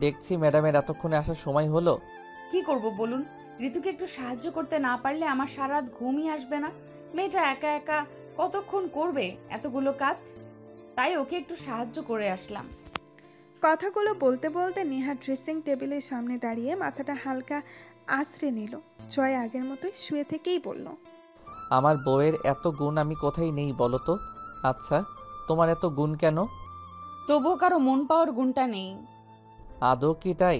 দেখছি ম্যাডামের এতক্ষণে আসার সময় হলো। কি করব বলুন? ঋতুকে একটু সাহায্য করতে না পারলে আমার সারা রাত ঘুমই আসবে না। মেয়েটা একা একা কতক্ষণ করবে এতগুলো কাজ? তাই ওকে একটু সাহায্য করে আসলাম। কথাগুলো বলতে বলতে নেহা ড্রেসিং টেবিলের সামনে দাঁড়িয়ে মাথাটা হালকা আঁচড়ে নিল। জয় আগের মতোই শুয়ে থেকেই বলল, আমার বউয়ের এত গুণ আমি কোথায় নেই বলো তো? আচ্ছা, তোমার এত গুণ কেন? তবুও কারো মন পাওয়ার গুণটা নেই। আদৌ কি তাই,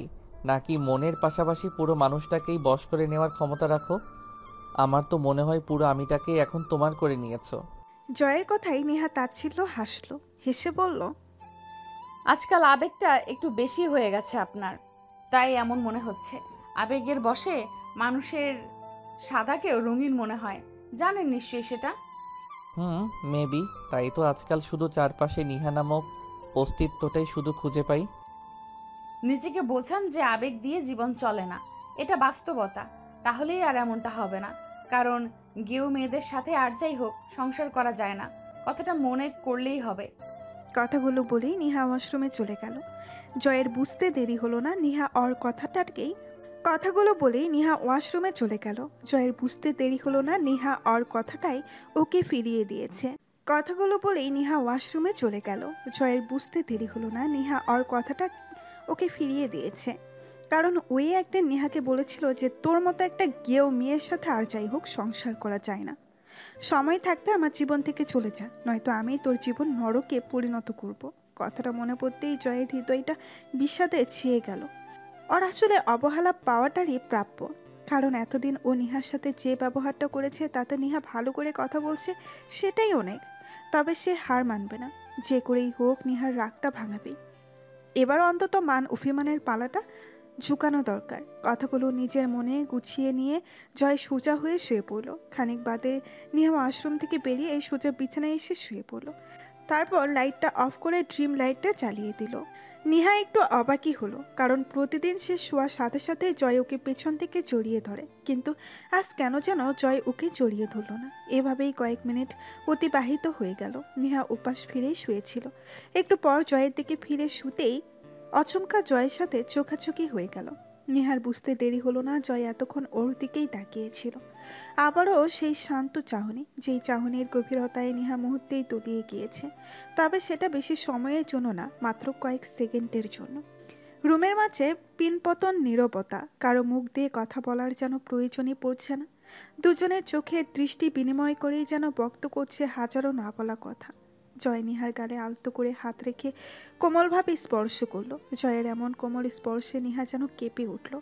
নাকি মনের পাশাপাশি পুরো মানুষটাকেই বশ করে নেওয়ার ক্ষমতা রাখো? আমার তো মনে হয় পুরো আমিটাকেই এখন তোমার করে নিয়েছো। জয়ের কথাই নেহা তাচ্ছিল্য হাসল, হেসে বলল, আজকাল আবেগটা একটু বেশি হয়ে গেছে আপনার, তাই এমন মনে হচ্ছে। আবেগের বশে মানুষের সাদাকেও রঙিন মনে হয়, জানেন নিশ্চয়ই সেটা। মেবি। তাই তো আজকাল শুধু চারপাশে নিহা নামক অস্তিত্বটাই শুধু খুঁজে পাই। নিজেকে বোঝান যে আবেগ দিয়ে জীবন চলে না, এটা বাস্তবতা। তাহলেই আর এমনটা হবে না, কারণ গেও মেয়েদের সাথে আর যাই হোক সংসার করা যায় না, কথাটা মনে করলেই হবে। কথাগুলো বলেই নেহা ওয়াশরুমে চলে গেল। জয়ের বুঝতে দেরি হলো না, নেহা ওর কথাটাকেই কথাগুলো বলেই নেহা ওয়াশরুমে চলে গেল। জয়ের বুঝতে দেরি হলো না, নেহা ওর কথাটাই ওকে ফিরিয়ে দিয়েছে। কথাগুলো বলেই নেহা ওয়াশরুমে চলে গেল। জয়ের বুঝতে দেরি হলো না, নেহা ওর কথাটা ওকে ফিরিয়ে দিয়েছে, কারণ ওই একদিন নেহাকে বলেছিল যে তোর মতো একটা গেও মেয়ের সাথে আর যাই হোক সংসার করা যায় না। সময় থাকতে আমার জীবন থেকে চলে যা, নয়তো আমি তোর জীবন নরকে পরিণত করব। কথাটা মনে পড়তেই জয়ের হৃদয়টা বিষাদে ছেয়ে গেল। ওর আসলে অবহেলা পাওয়াটারই প্রাপ্য, কারণ এতদিন ও নেহার সাথে যে ব্যবহারটা করেছে তাতে নেহা ভালো করে কথা বলছে, সেটাই অনেক। তবে সে হার মানবে না, যে করেই হোক নেহার রাগটা ভাঙাবেই। এবার অন্তত মান অভিমানের পালাটা ঝুঁকানো দরকার। কথাগুলো নিজের মনে গুছিয়ে নিয়ে জয় সোজা হয়ে শুয়ে পড়ল। খানিক বাদে নেহা ওয়াশরুম থেকে বেরিয়ে এই সোজা বিছানায় এসে শুয়ে পড়ল। তারপর লাইটটা অফ করে ড্রিম লাইটটা চালিয়ে দিল। নেহা একটু অবাকই হলো, কারণ প্রতিদিন সে শোয়ার সাথে সাথে জয় ওকে পেছন থেকে জড়িয়ে ধরে, কিন্তু আজ কেন যেন জয় ওকে জড়িয়ে ধরল না। এভাবেই কয়েক মিনিট অতিবাহিত হয়ে গেল। নেহা উপাস ফিরেই শুয়েছিল। একটু পর জয়ের দিকে ফিরে শুতেই অচমকা জয়ের সাথে চোখাচোখি হয়ে গেল। নিহার বুঝতে দেরি হলো না, জয় এতক্ষণ ওর দিকেই তাকিয়েছিল। আবারও সেই শান্ত চাহনি, যেই চাহনির গভীরতায় নিহা মুহূর্তেই তলিয়ে গিয়েছে। তবে সেটা বেশি সময়ের জন্য না, মাত্র কয়েক সেকেন্ডের জন্য। রুমের মাঝে পিনপতন নীরবতা, কারো মুখ দিয়ে কথা বলার যেন প্রয়োজনই পড়ছে না। দুজনের চোখের দৃষ্টি বিনিময় করেই যেন ব্যক্ত করছে হাজারো না বলা কথা। জয় নিহার গালে আলতো করে হাত রেখে কোমলভাবে স্পর্শ করলো। জয়ের এমন কোমল স্পর্শে নিহা যেন কেঁপে উঠল,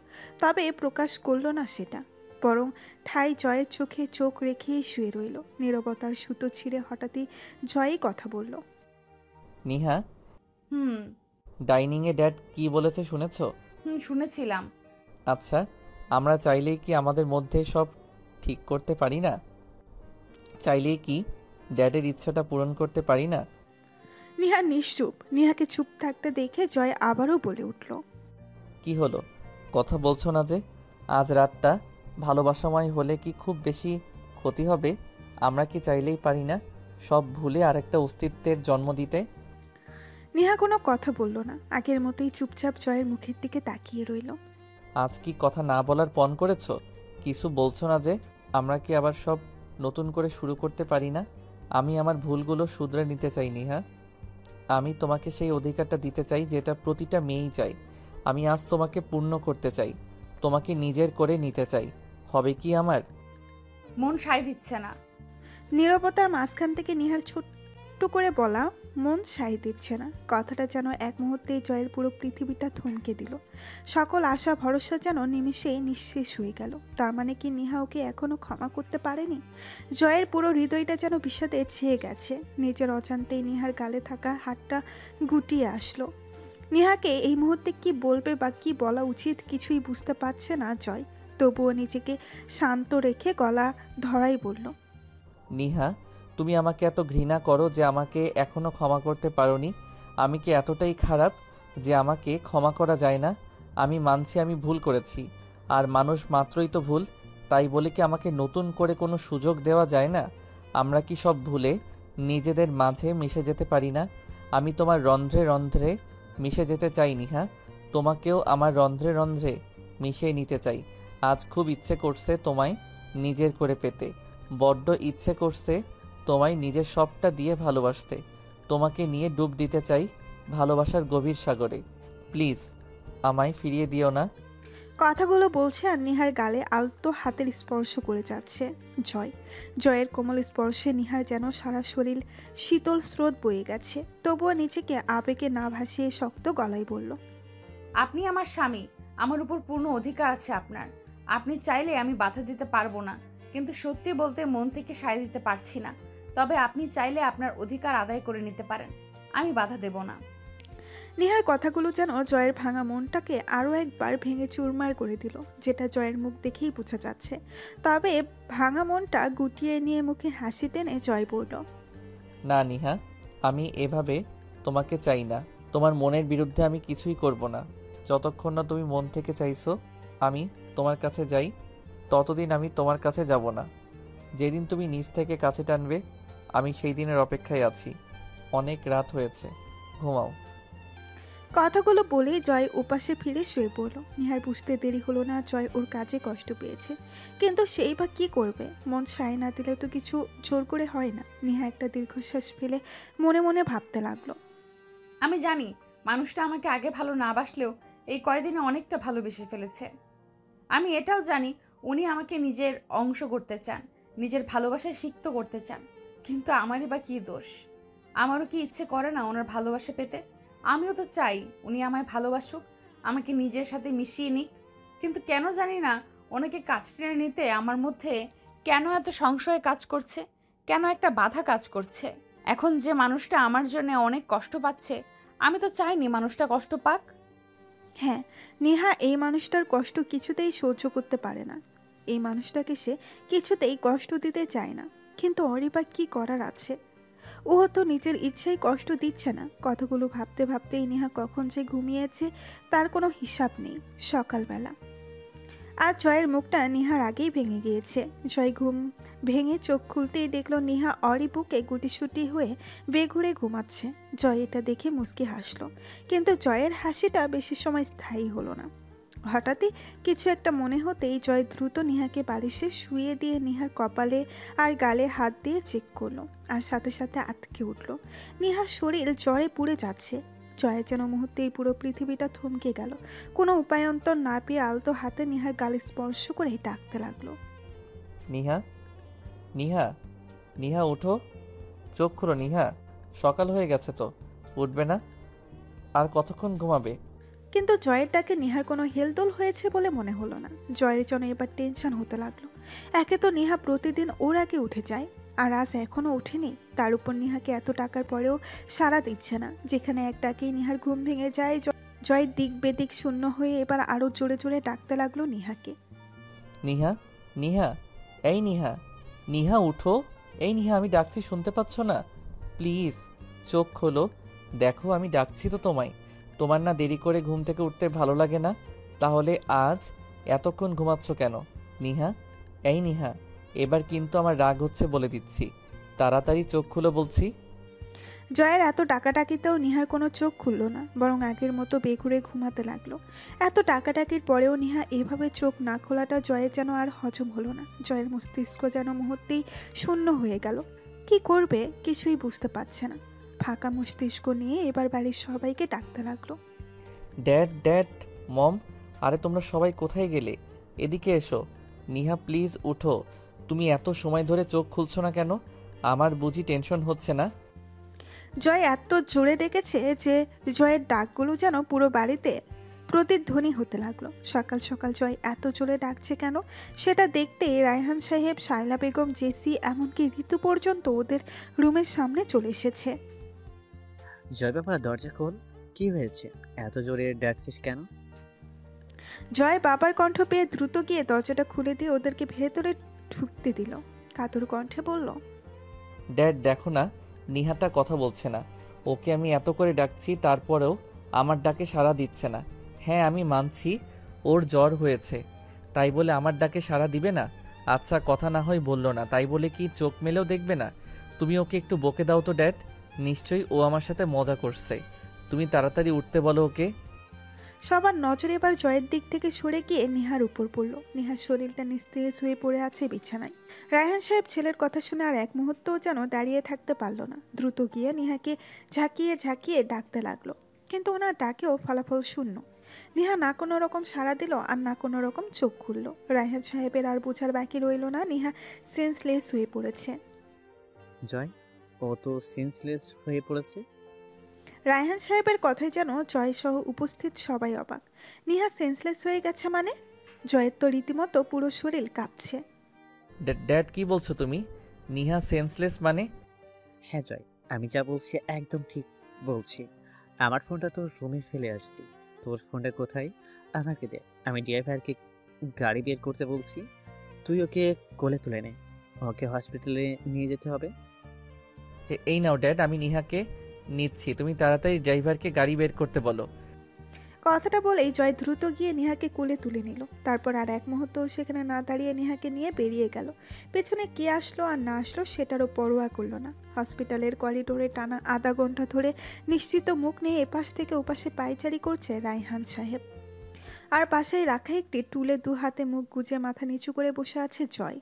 তবে প্রকাশ করলো না সেটা, বরং ঠাই জয়ের চোখে চোখ রেখেই শুয়ে রইল। নীরবতার সুতো ছিঁড়ে হঠাৎই জয়ই কথা বলল। নিহা, হুম ডাইনিংয়ে ড্যাড কি বলেছে শুনেছ? হুম শুনেছিলাম। আচ্ছা, আমরা চাইলেই কি আমাদের মধ্যে সব ঠিক করতে পারি না? চাইলেই কি ড্যাডের ইচ্ছাটা পূরণ করতে পারি না? নিহা নিশ্চুপ। নিহাকে চুপ থাকতে দেখে জয় আবারও বলে উঠল। কি হলো, কথা বলছো না যে? আজ রাতটা ভালোবাসাময় হলে কি খুব বেশি ক্ষতি হবে? আমরা কি চাইলেই পারি না সব ভুলে আরেকটা অস্তিত্বের জন্ম দিতে? নিহা কোনো কথা বলল না, আগের মতোই চুপচাপ জয়ের মুখের দিকে তাকিয়ে রইল। আজ কি কথা না বলার পণ করেছো? কিছু বলছো না যে? আমরা কি আবার সব নতুন করে শুরু করতে পারি না? আমি আমার ভুলগুলো শুধরে নিতে চাই নিহা। আমি তোমাকে সেই অধিকারটা দিতে চাই যেটা প্রতিটা মেয়েই চাই। আমি আজ তোমাকে পূর্ণ করতে চাই, তোমাকে নিজের করে নিতে চাই। হবে কি আমার? মন সায় দিচ্ছে না। নীরবতার মাঝখান থেকে নিহার ছোট্ট করে বলা মন সায় দিচ্ছে না কথাটা যেন এক মুহূর্তেই জয়ের পুরো পৃথিবীটা থমকে দিল। সকল আশা ভরসা যেন নিমিষেই নিঃশেষ হয়ে গেল। তার মানে কি নিহা ওকে এখনো ক্ষমা করতে পারেনি? জয়ের পুরো হৃদয়টা যেন বিষাদে ছেয়ে গেছে। নিজের অজান্তেই নিহার গালে থাকা হাতটা গুটিয়ে আসলো। নিহাকে এই মুহূর্তে কি বলবে বা কি বলা উচিত কিছুই বুঝতে পারছে না জয়। তবুও নিজেকে শান্ত রেখে গলা ধরাই বলল। নিহা, তুমি আমাকে এত ঘৃণা করো যে আমাকে এখনো ক্ষমা করতে পারোনি? আমি কি এতটাই খারাপ যে আমাকে ক্ষমা করা যায় না? আমি মানছি আমি ভুল করেছি, আর মানুষ মাত্রই তো ভুল। তাই বলে কি আমাকে নতুন করে কোনো সুযোগ দেওয়া যায় না? আমরা কি সব ভুলে নিজেদের মাঝে মিশে যেতে পারি না? আমি তোমার রন্ধ্রে রন্ধ্রে মিশে যেতে চাই নিহা, তোমাকেও আমার রন্ধ্রে রন্ধ্রে মিশিয়ে নিতে চাই। আজ খুব ইচ্ছে করছে তোমায় নিজের করে পেতে, বড্ড ইচ্ছে করছে তোমায় নিজের সবটা দিয়ে ভালোবাসতে। তোমাকে নিয়ে ডুব দিতে চাই ভালোবাসার গভীর সাগরে। প্লিজ আমায় ফিরিয়ে দিও না। কথাগুলো বলছে আর নিহার গালে আলতো হাতের স্পর্শ করে যাচ্ছে জয়। জয়ের কোমল স্পর্শে নিহার যেন সারা শরীর শীতল স্রোত বয়ে গেছে। তবুও নিজেকে আবেগে না ভাসিয়ে শক্ত গলায় বলল। আপনি আমার স্বামী, আমার উপর পূর্ণ অধিকার আছে আপনার। আপনি চাইলে আমি বাধা দিতে পারবো না, কিন্তু সত্যি বলতে মন থেকে সায় দিতে পারছি না। তবে আপনি চাইলে আপনার অধিকার আদায় করে নিতে পারেন, আমি বাধা দেব না। নিহার কথাগুলো যেন জয়ের ভাঙা মনটাকে আরও একবার ভেঙে চুরমার করে দিল, যেটা জয়ের মুখ দেখেই বোঝা যাচ্ছে। তবে ভাঙা মনটা গুটিয়ে নিয়ে মুখে হাসি টেনে জয় বলল। না নিহা, আমি এভাবে তোমাকে চাই না। তোমার মনের বিরুদ্ধে আমি কিছুই করব না। যতক্ষণ না তুমি মন থেকে চাইছো আমি তোমার কাছে যাই, ততদিন আমি তোমার কাছে যাব না। যেদিন তুমি নিজ থেকে কাছে টানবে আমি সেই দিনের অপেক্ষায় আছি। অনেক রাত হয়েছে, ঘুমাও। কথাগুলো বলেই জয় উপাসে ফিরে শুয়ে পড়ল। নিহার বুঝতে দেরি হলো না জয় ওর কাজে কষ্ট পেয়েছে, কিন্তু সেই বা কী করবে? মন সায় না দিলে তো কিছু জোর করে হয় না। নিহা একটা দীর্ঘশ্বাস ফেলে মনে মনে ভাবতে লাগলো। আমি জানি মানুষটা আমাকে আগে ভালো না বাসলেও এই কয়দিনে অনেকটা ভালোবেসে ফেলেছে। আমি এটাও জানি উনি আমাকে নিজের অংশ করতে চান, নিজের ভালোবাসায় সিক্ত করতে চান। কিন্তু আমারই বা কী দোষ? আমারও কি ইচ্ছে করে না ওনার ভালোবাসা পেতে? আমিও তো চাই উনি আমায় ভালোবাসুক, আমাকে নিজের সাথে মিশিয়ে নিক। কিন্তু কেন জানি না ওনাকে কাছ টেনে নিতে আমার মধ্যে কেন এত সংশয় কাজ করছে, কেন একটা বাধা কাজ করছে। এখন যে মানুষটা আমার জন্য অনেক কষ্ট পাচ্ছে, আমি তো চাইনি মানুষটা কষ্ট পাক। হ্যাঁ, নেহা এই মানুষটার কষ্ট কিছুতেই সহ্য করতে পারে না। এই মানুষটাকে সে কিছুতেই কষ্ট দিতে চায় না। কিন্তু ওরই বা কী করার আছে? ও তো নিজের ইচ্ছেই কষ্ট দিচ্ছে না। কথাগুলো ভাবতে ভাবতেই নেহা কখন যে ঘুমিয়েছে তার কোনো হিসাব নেই। সকালবেলা আজ জয়ের মুখটা নেহার আগেই ভেঙে গিয়েছে। জয় ঘুম ভেঙে চোখ খুলতেই দেখলো নেহা অরি বুকে গুটিসুটি হয়ে বেঘুরে ঘুমাচ্ছে। জয় এটা দেখে মুচকি হাসলো, কিন্তু জয়ের হাসিটা বেশি সময় স্থায়ী হলো না। হঠাৎই কিছু একটা মনে হতেই জয় দ্রুত নিহাকে বালিশে শুইয়ে দিয়ে নিহার কপালে আর গালে হাত দিয়ে চেক করলো, আর সাথে সাথে আটকে উঠল। নিহার শরীর জ্বরে পুড়ে যাচ্ছে। জয়ের যেন মুহূর্তেই পুরো পৃথিবীটা থমকে গেল। কোনো উপায়ন্তর না পেয়ে আলতো হাতে নিহার গালে স্পর্শ করে ডাকতে লাগলো, নিহা, নিহা, নিহা উঠো, চোখ খোলো নিহা, সকাল হয়ে গেছে তো, উঠবে না? আর কতক্ষণ ঘুমাবে? কিন্তু জয়ের ডাকে নিহার কোনো হেলদোল হয়েছে বলে মনে হলো না। জয়ের জন্য এবার টেনশন হতে লাগলো। একে তো নিহা প্রতিদিন ওর আগে উঠে যায়, আর আজ এখনও ওঠেনি। তার উপর নিহাকে এত টাকার পরেও সাড়া দিচ্ছে না। যেখানে এক ডাকেই নিহার ঘুম ভেঙে যায়, জয়ের দিক বেদিক শূন্য হয়ে এবার আরও জোরে জোরে ডাকতে লাগলো নিহাকে, নিহা, নিহা, এই নিহা, নিহা উঠো, এই নিহা, আমি ডাকছি, শুনতে পাচ্ছ না? প্লিজ চোখ খোলো, দেখো আমি ডাকছি তো তোমায়। তোমার না দেরি করে ঘুম থেকে উঠতে ভালো লাগে না? তাহলে আজ এতক্ষণ ঘুমাচ্ছ কেন? নিহা, এই নিহা, এবার কিন্তু আমার রাগ হচ্ছে বলে দিচ্ছি, তাড়াতাড়ি চোখ খুলো বলছি। জয়ের এত ডাকাডাকিতেও নিহার কোনো চোখ খুলল না, বরং আগের মতো বেঘুরে ঘুমাতে লাগলো। এত ডাকাডাকির পরেও নিহা এভাবে চোখ না খোলাটা জয়ের যেন আর হজম হলো না। জয়ের মস্তিষ্ক যেন মুহূর্তেই শূন্য হয়ে গেল। কি করবে কিছুই বুঝতে পারছে না। ফাঁকা মস্তিষ্ক নিয়ে এবার বাড়ির সবাইকে ডাকতে লাগলো, ড্যাড, ড্যাড, মম, আরে তোমরা সবাই কোথায় গেলে? এদিকে এসো। নিহা প্লিজ উঠো, তুমি এত সময় ধরে চোখ খুলছো না কেন? আমার বুঝি টেনশন হচ্ছে না? জয় এত জোরে ডেকেছে যে জয়ের ডাকগুলো যেন পুরো বাড়িতে প্রতিধ্বনি হতে লাগলো। সকাল সকাল জয় এত জোরে ডাকছে কেন সেটা দেখতে রায়হান সাহেব, শায়লা বেগম, জেসি, এমনকি ঋতু পর্যন্ত ওদের রুমের সামনে চলে এসেছে। জয় বাবা, দরজা খোল, কি হয়েছে? এত জোরে ডাকছিস কেন? জয় বাবার কণ্ঠ পেয়ে দ্রুত গিয়ে দরজাটা খুলে দিয়ে ওদেরকে ভেতরে ঢুকতে দিল। কাতর কণ্ঠে বলল, ড্যাড দেখো না, নিহাটা কথা বলছে না। ওকে আমি এত করে ডাকছি, তারপরেও আমার ডাকে সাড়া দিচ্ছে না। হ্যাঁ আমি মানছি ওর জ্বর হয়েছে, তাই বলে আমার ডাকে সাড়া দিবে না? আচ্ছা কথা না হয় বললো না, তাই বলে কি চোখ মেলেও দেখবে না? তুমি ওকে একটু বকে দাও তো ড্যাড, নিশ্চয়ই ও আমার সাথে মজা করছে। তুমি তাড়াতাড়ি উঠতে বলো ওকে। সবার নজর এবার জয়ের দিক থেকে সরে গিয়ে নিহার উপর পড়ল। নিহার শরীরটা নিস্তেজ হয়ে পড়ে আছে বিছানায়। রায়হান সাহেব ছেলের কথা শুনে আর এক মুহূর্তও যেন দাঁড়িয়ে থাকতে পারল না। দ্রুত গিয়ে নিহাকে ঝাঁকিয়ে ঝাঁকিয়ে ডাকতে লাগলো, কিন্তু ওনার ডাকেও ফলাফল শূন্য। নিহা না কোনো রকম সাড়া দিল আর না কোনো রকম চোখ খুলল। রায়হান সাহেবের আর বোঝার বাকি রইল না, নিহা সেন্সলেস হয়ে পড়েছে। জয়, ও তো সেন্সলেস হয়ে পড়েছে। রায়হান সাহেবের কথায় যেন জয় সহ উপস্থিত সবাই অবাক। নিহা সেন্সলেস হয়ে গেছে মানে? জয়ের তো রীতিমতো পুরো শরীর কাঁপছে। ড্যাড কি বলছো তুমি? নিহা সেন্সলেস মানে? হ্যাঁ জয়, আমি যা বলছি একদম ঠিক বলছি। আমার ফোনটা তোর রুমে ফেলে আসছি। তোর ফোনটা কোথায়? আমাকে দে, আমি ড্রাইভারকে গাড়ি বের করতে বলছি। তুই ওকে কোলে তুলে নে, ওকে হসপিটালে নিয়ে যেতে হবে। এই নাও ড্যাড, আমি নিহাকে নিচ্ছি, তুমি তাড়াতাড়ি ড্রাইভারকে গাড়ি বের করতে বলো। কথাটা বলেই জয় দ্রুত গিয়ে নিহাকে কোলে তুলে নিল। তারপর আর এক মুহূর্তও সেখানে না দাঁড়িয়ে নিহাকে নিয়ে বেরিয়ে গেল। পেছনে কে আসলো আর না আসলো সেটারও পরোয়া করলো না। হসপিটালের করিডোরে টানা আধা ঘন্টা ধরে নিশ্চিত মুখ নিয়ে এপাশ থেকে ওপাশে পায়চারি করছে রায়হান সাহেব। আর পাশেই রাখা একটি টুলে দু হাতে মুখ গুজে মাথা নিচু করে বসে আছে জয়।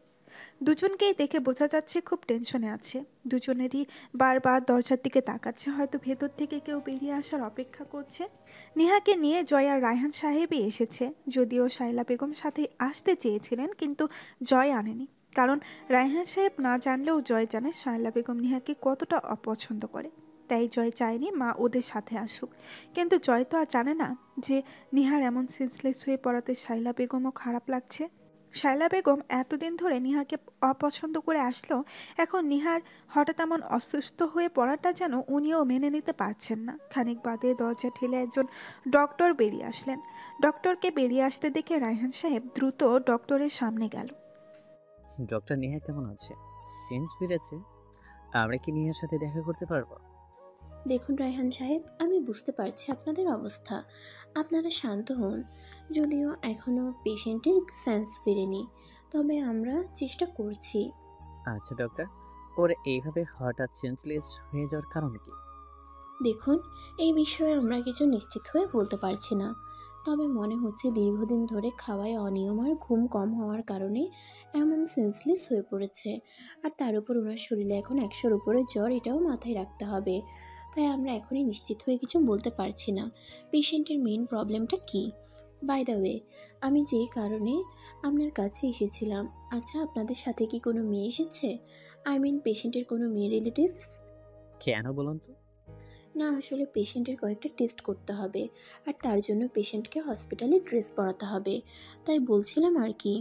দুজনকেই দেখে বোঝা যাচ্ছে খুব টেনশনে আছে। দুজনেরই বারবার দরজার দিকে তাকাচ্ছে, হয়তো ভেতর থেকে কেউ বেরিয়ে আসার অপেক্ষা করছে। নিহাকে নিয়ে জয় আর রায়হান সাহেবই এসেছে। যদিও শায়লা বেগম সাথে আসতে চেয়েছিলেন, কিন্তু জয় আনেনি। কারণ রায়হান সাহেব না জানলেও জয় জানে শায়লা বেগম নিহাকে কতটা অপছন্দ করে। তাই জয় চায়নি মা ওদের সাথে আসুক। কিন্তু জয় তো আর জানে না যে নিহার এমন সেন্সলেস হয়ে পড়াতে শায়লা বেগমও খারাপ লাগছে। শায়লা বেগম এতদিন ধরে নিহাকে অপছন্দ করে আসলেও এখন নিহার হঠাৎ এমন অসুস্থ হয়ে পড়াটা যেন উনিও মেনে নিতে পারছেন না। খানিক বাদে দরজা ঠেলে একজন ডক্টর বেরিয়ে আসলেন। ডক্টরকে বেরিয়ে আসতে দেখে রায়হান সাহেব দ্রুত ডক্টরের সামনে গেল। ডক্টর নেহা কেমন আছে? সেন্স ফিরেছে? আমরা কি নেহার সাথে দেখা করতে পারবো? দেখুন রায়হান সাহেব, আমি বুঝতে পারছি আপনাদের অবস্থা। আপনারা শান্ত হন। যদিও এখনও পেশেন্টের সেন্স ফিরেনি, তবে আমরা চেষ্টা করছি। আচ্ছা ডক্টর, ওর এইভাবে হঠাৎ সেন্সলেস হয়ে যাওয়ার কারণ কি? দেখুন, এই বিষয়ে আমরা কিছু নিশ্চিত হয়ে বলতে পারছি না। তবে মনে হচ্ছে দীর্ঘদিন ধরে খাওয়ায় অনিয়ম আর ঘুম কম হওয়ার কারণে এমন সেন্সলেস হয়ে পড়েছে। আর তার উপর ওনার শরীরে এখন 100-র উপরে জ্বর, এটাও মাথায় রাখতে হবে। তাই আমরা এখনই নিশ্চিত হয়ে কিছু বলতে পারছি না পেশেন্টের মেইন প্রবলেমটা কী। বাই দ্য ওয়ে, আমি যেই কারণে আপনার কাছে এসেছিলাম, আচ্ছা আপনাদের সাথে কি কোনো মেয়ে এসেছে? আই মিন পেশেন্টের কোনো মেয়ে রিলেটিভস? কেন বলুন তো? না, আসলে পেশেন্টের কয়েকটা টেস্ট করতে হবে, আর তার জন্য পেশেন্টকে হসপিটালে ড্রেস পরাতে হবে। তাই বলছিলাম আর কি,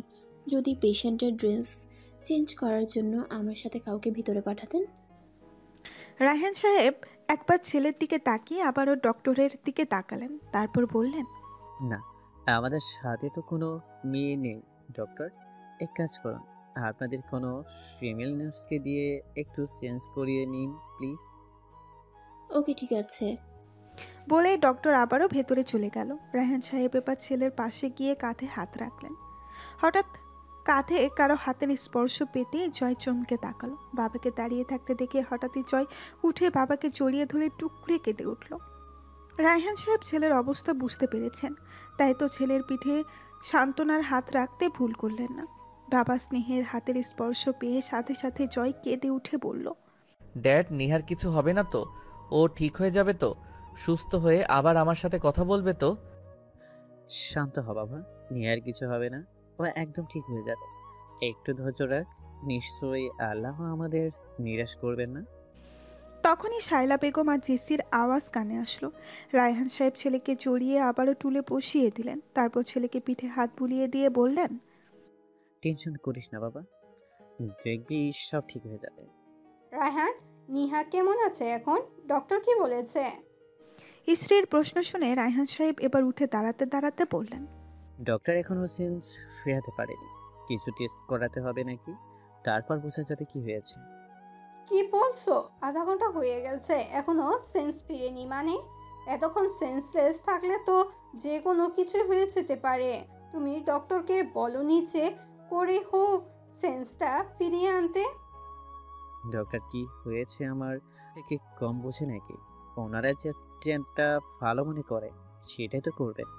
যদি পেশেন্টের ড্রেস চেঞ্জ করার জন্য আমার সাথে কাউকে ভিতরে পাঠাতেন। রায়হান সাহেব একবার ছেলের দিকে তাকিয়ে আবারও ডক্টরের দিকে তাকালেন, তারপর বললেন, না, আমাদের সাথে তো কোনো মেয়ে নেই ডক্টর। এক কাজ করুন, আপনাদের কোনো ফিমেল নার্সকে দিয়ে একটু চেঞ্জ করিয়ে নিন প্লিজ। ওকে, ঠিক আছে। বলেই ডক্টর আবারও ভেতরে চলে গেল। রায়হান সাহেব এবার ছেলের পাশে গিয়ে কাঁধে হাত রাখলেন। হঠাৎ কাঁধে কারো হাতের স্পর্শ পেতে জয় চমকে তাকালো। বাবাকে দাঁড়িয়ে থাকতে দেখে হঠাৎই জয় উঠে বাবাকে জড়িয়ে ধরে টুকরে কেঁদে উঠল। রায়হান সাহেব ছেলের অবস্থা বুঝতে পেরেছেন, তাই তো ছেলের পিঠে সান্ত্বনার হাত রাখতে ভুল করলেন না। বাবা স্নেহের হাতের স্পর্শ পেয়ে সাথে সাথে জয় কেঁদে উঠে বলল, ড্যাড, নিহার কিছু হবে না তো? ও ঠিক হয়ে যাবে তো? সুস্থ হয়ে আবার আমার সাথে কথা বলবে তো? শান্ত হ বাবা, নিয়ার কিছু হবে না, ও একদম ঠিক হয়ে যাবে। একটু ধৈর্য রাখ, নিশ্চয়ই আল্লাহ আমাদের নিরাশ করবেন না। তখনই শায়লা বেগম আর জেসির আওয়াজ কানে আসলো। রায়হান সাহেব ছেলেকে জড়িয়ে আবারও টুলে বসিয়ে দিলেন, তারপর ছেলেকে পিঠে হাত বুলিয়ে দিয়ে বললেন, টেনশন করিস না বাবা, দেখবি সব ঠিক হয়ে যাবে। রায়হান, নিহা কেমন আছে এখন? ডক্টর কি বলেছে? স্ত্রীর প্রশ্ন শুনে রায়হান সাহেব এবার উঠে দাঁড়াতে দাঁড়াতে বললেন, ডক্টর এখনো সেন্স ফেরাতে পারেনি, কিছু টেস্ট করাতে হবে নাকি, তারপর বোঝা যাবে কি হয়েছে। কি বলছো? আধা ঘন্টা হয়ে গেছে এখনো সেন্স ফিরেনি? মানে এতক্ষণ সেন্সলেস থাকলে তো যে কোনো কিছু হয়ে যেতে পারে। তুমি ডক্টরকে বলনি যে করে হোক সেন্সটা ফিরিয়ে আনতে? ডক্টর কি হয়েছে আমার থেকে কম বোঝে নাকি? ওনারা যে ট্রেনটা ভালো মনে করে সেটাই তো করবেন।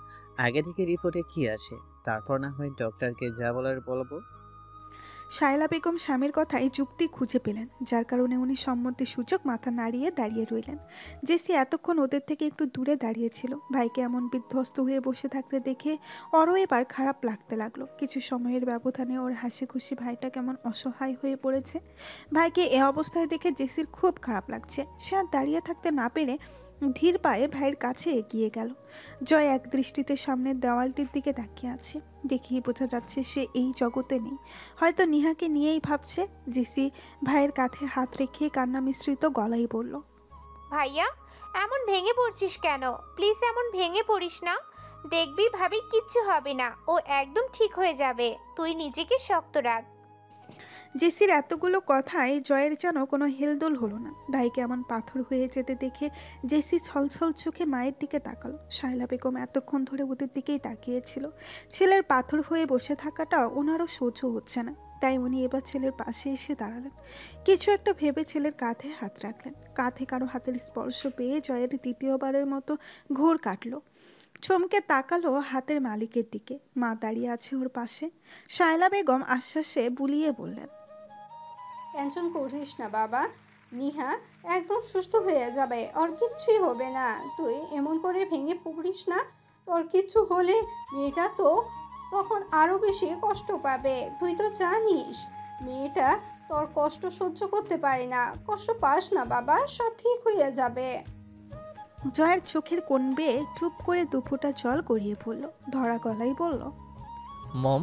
আগে থেকে রিপোর্টে কি আসে তারপর না হয় ডক্টরকে যা বলার বলবো। শায়লা বেগম স্বামীর কথায় যুক্তি খুঁজে পেলেন, যার কারণে উনি সম্মতি সূচক মাথা নাড়িয়ে দাঁড়িয়ে রইলেন। জেসি এতক্ষণ ওদের থেকে একটু দূরে দাঁড়িয়েছিল। ভাইকে এমন বিধ্বস্ত হয়ে বসে থাকতে দেখে ওরও এবার খারাপ লাগতে লাগলো। কিছু সময়ের ব্যবধানে ওর হাসি খুশি ভাইটা কেমন অসহায় হয়ে পড়েছে। ভাইকে এ অবস্থায় দেখে জেসির খুব খারাপ লাগছে। সে আর দাঁড়িয়ে থাকতে না পেরে ধীর পায়ে ভাইয়ের কাছে এগিয়ে গেল। জয় এক দৃষ্টিতে সামনের দেওয়ালটির দিকে তাকিয়ে আছে। দেখেই বোঝা যাচ্ছে সে এই জগতে নেই, হয়তো নিহাকে নিয়েই ভাবছে। জেসি ভাইয়ের কাঁধে হাত রেখে কান্না মিশ্রিত গলায় বলল, ভাইয়া, এমন ভেঙে পড়ছিস কেন? প্লিজ এমন ভেঙে পড়িস না। দেখবি ভাবির কিচ্ছু হবে না, ও একদম ঠিক হয়ে যাবে। তুই নিজেকে শক্ত রাখ। জেসির এতগুলো কথায় জয়ের যেন কোনো হেলদোল হলো না। ভাইকে এমন পাথর হয়ে যেতে দেখে জেসি ছলছল চোখে মায়ের দিকে তাকালো। শায়লা বেগম এতক্ষণ ধরে ওদের দিকেই তাকিয়েছিল। ছেলের পাথর হয়ে বসে থাকাটা ওনারও সহ্য হচ্ছে না, তাই উনি এবার ছেলের পাশে এসে দাঁড়ালেন। কিছু একটা ভেবে ছেলের কাঁধে হাত রাখলেন। কাঁধে কারো হাতের স্পর্শ পেয়ে জয়ের দ্বিতীয়বারের মতো ঘোর কাটলো। চমকে তাকালো হাতের মালিকের দিকে। মা দাঁড়িয়ে আছে ওর পাশে। শায়লা বেগম আশ্বাসে বুলিয়ে বললেন, টেনশন করিস না বাবা, নিহা একদম সুস্থ হয়ে যাবে, ওর কিচ্ছুই হবে না। তুই এমন করে ভেঙে পড়িস না, তোর কিচ্ছু হলে মেয়েটা তো তখন আরও বেশি কষ্ট পাবে। তুই তো জানিস মেয়েটা তোর কষ্ট সহ্য করতে পারে না। কষ্ট পাস না বাবা, সব ঠিক হয়ে যাবে। জয়ের চোখের কোণ বেয়ে চুপ করে দুফোঁটা জল গড়িয়ে পড়ল। ধরা গলায় বলল, মম,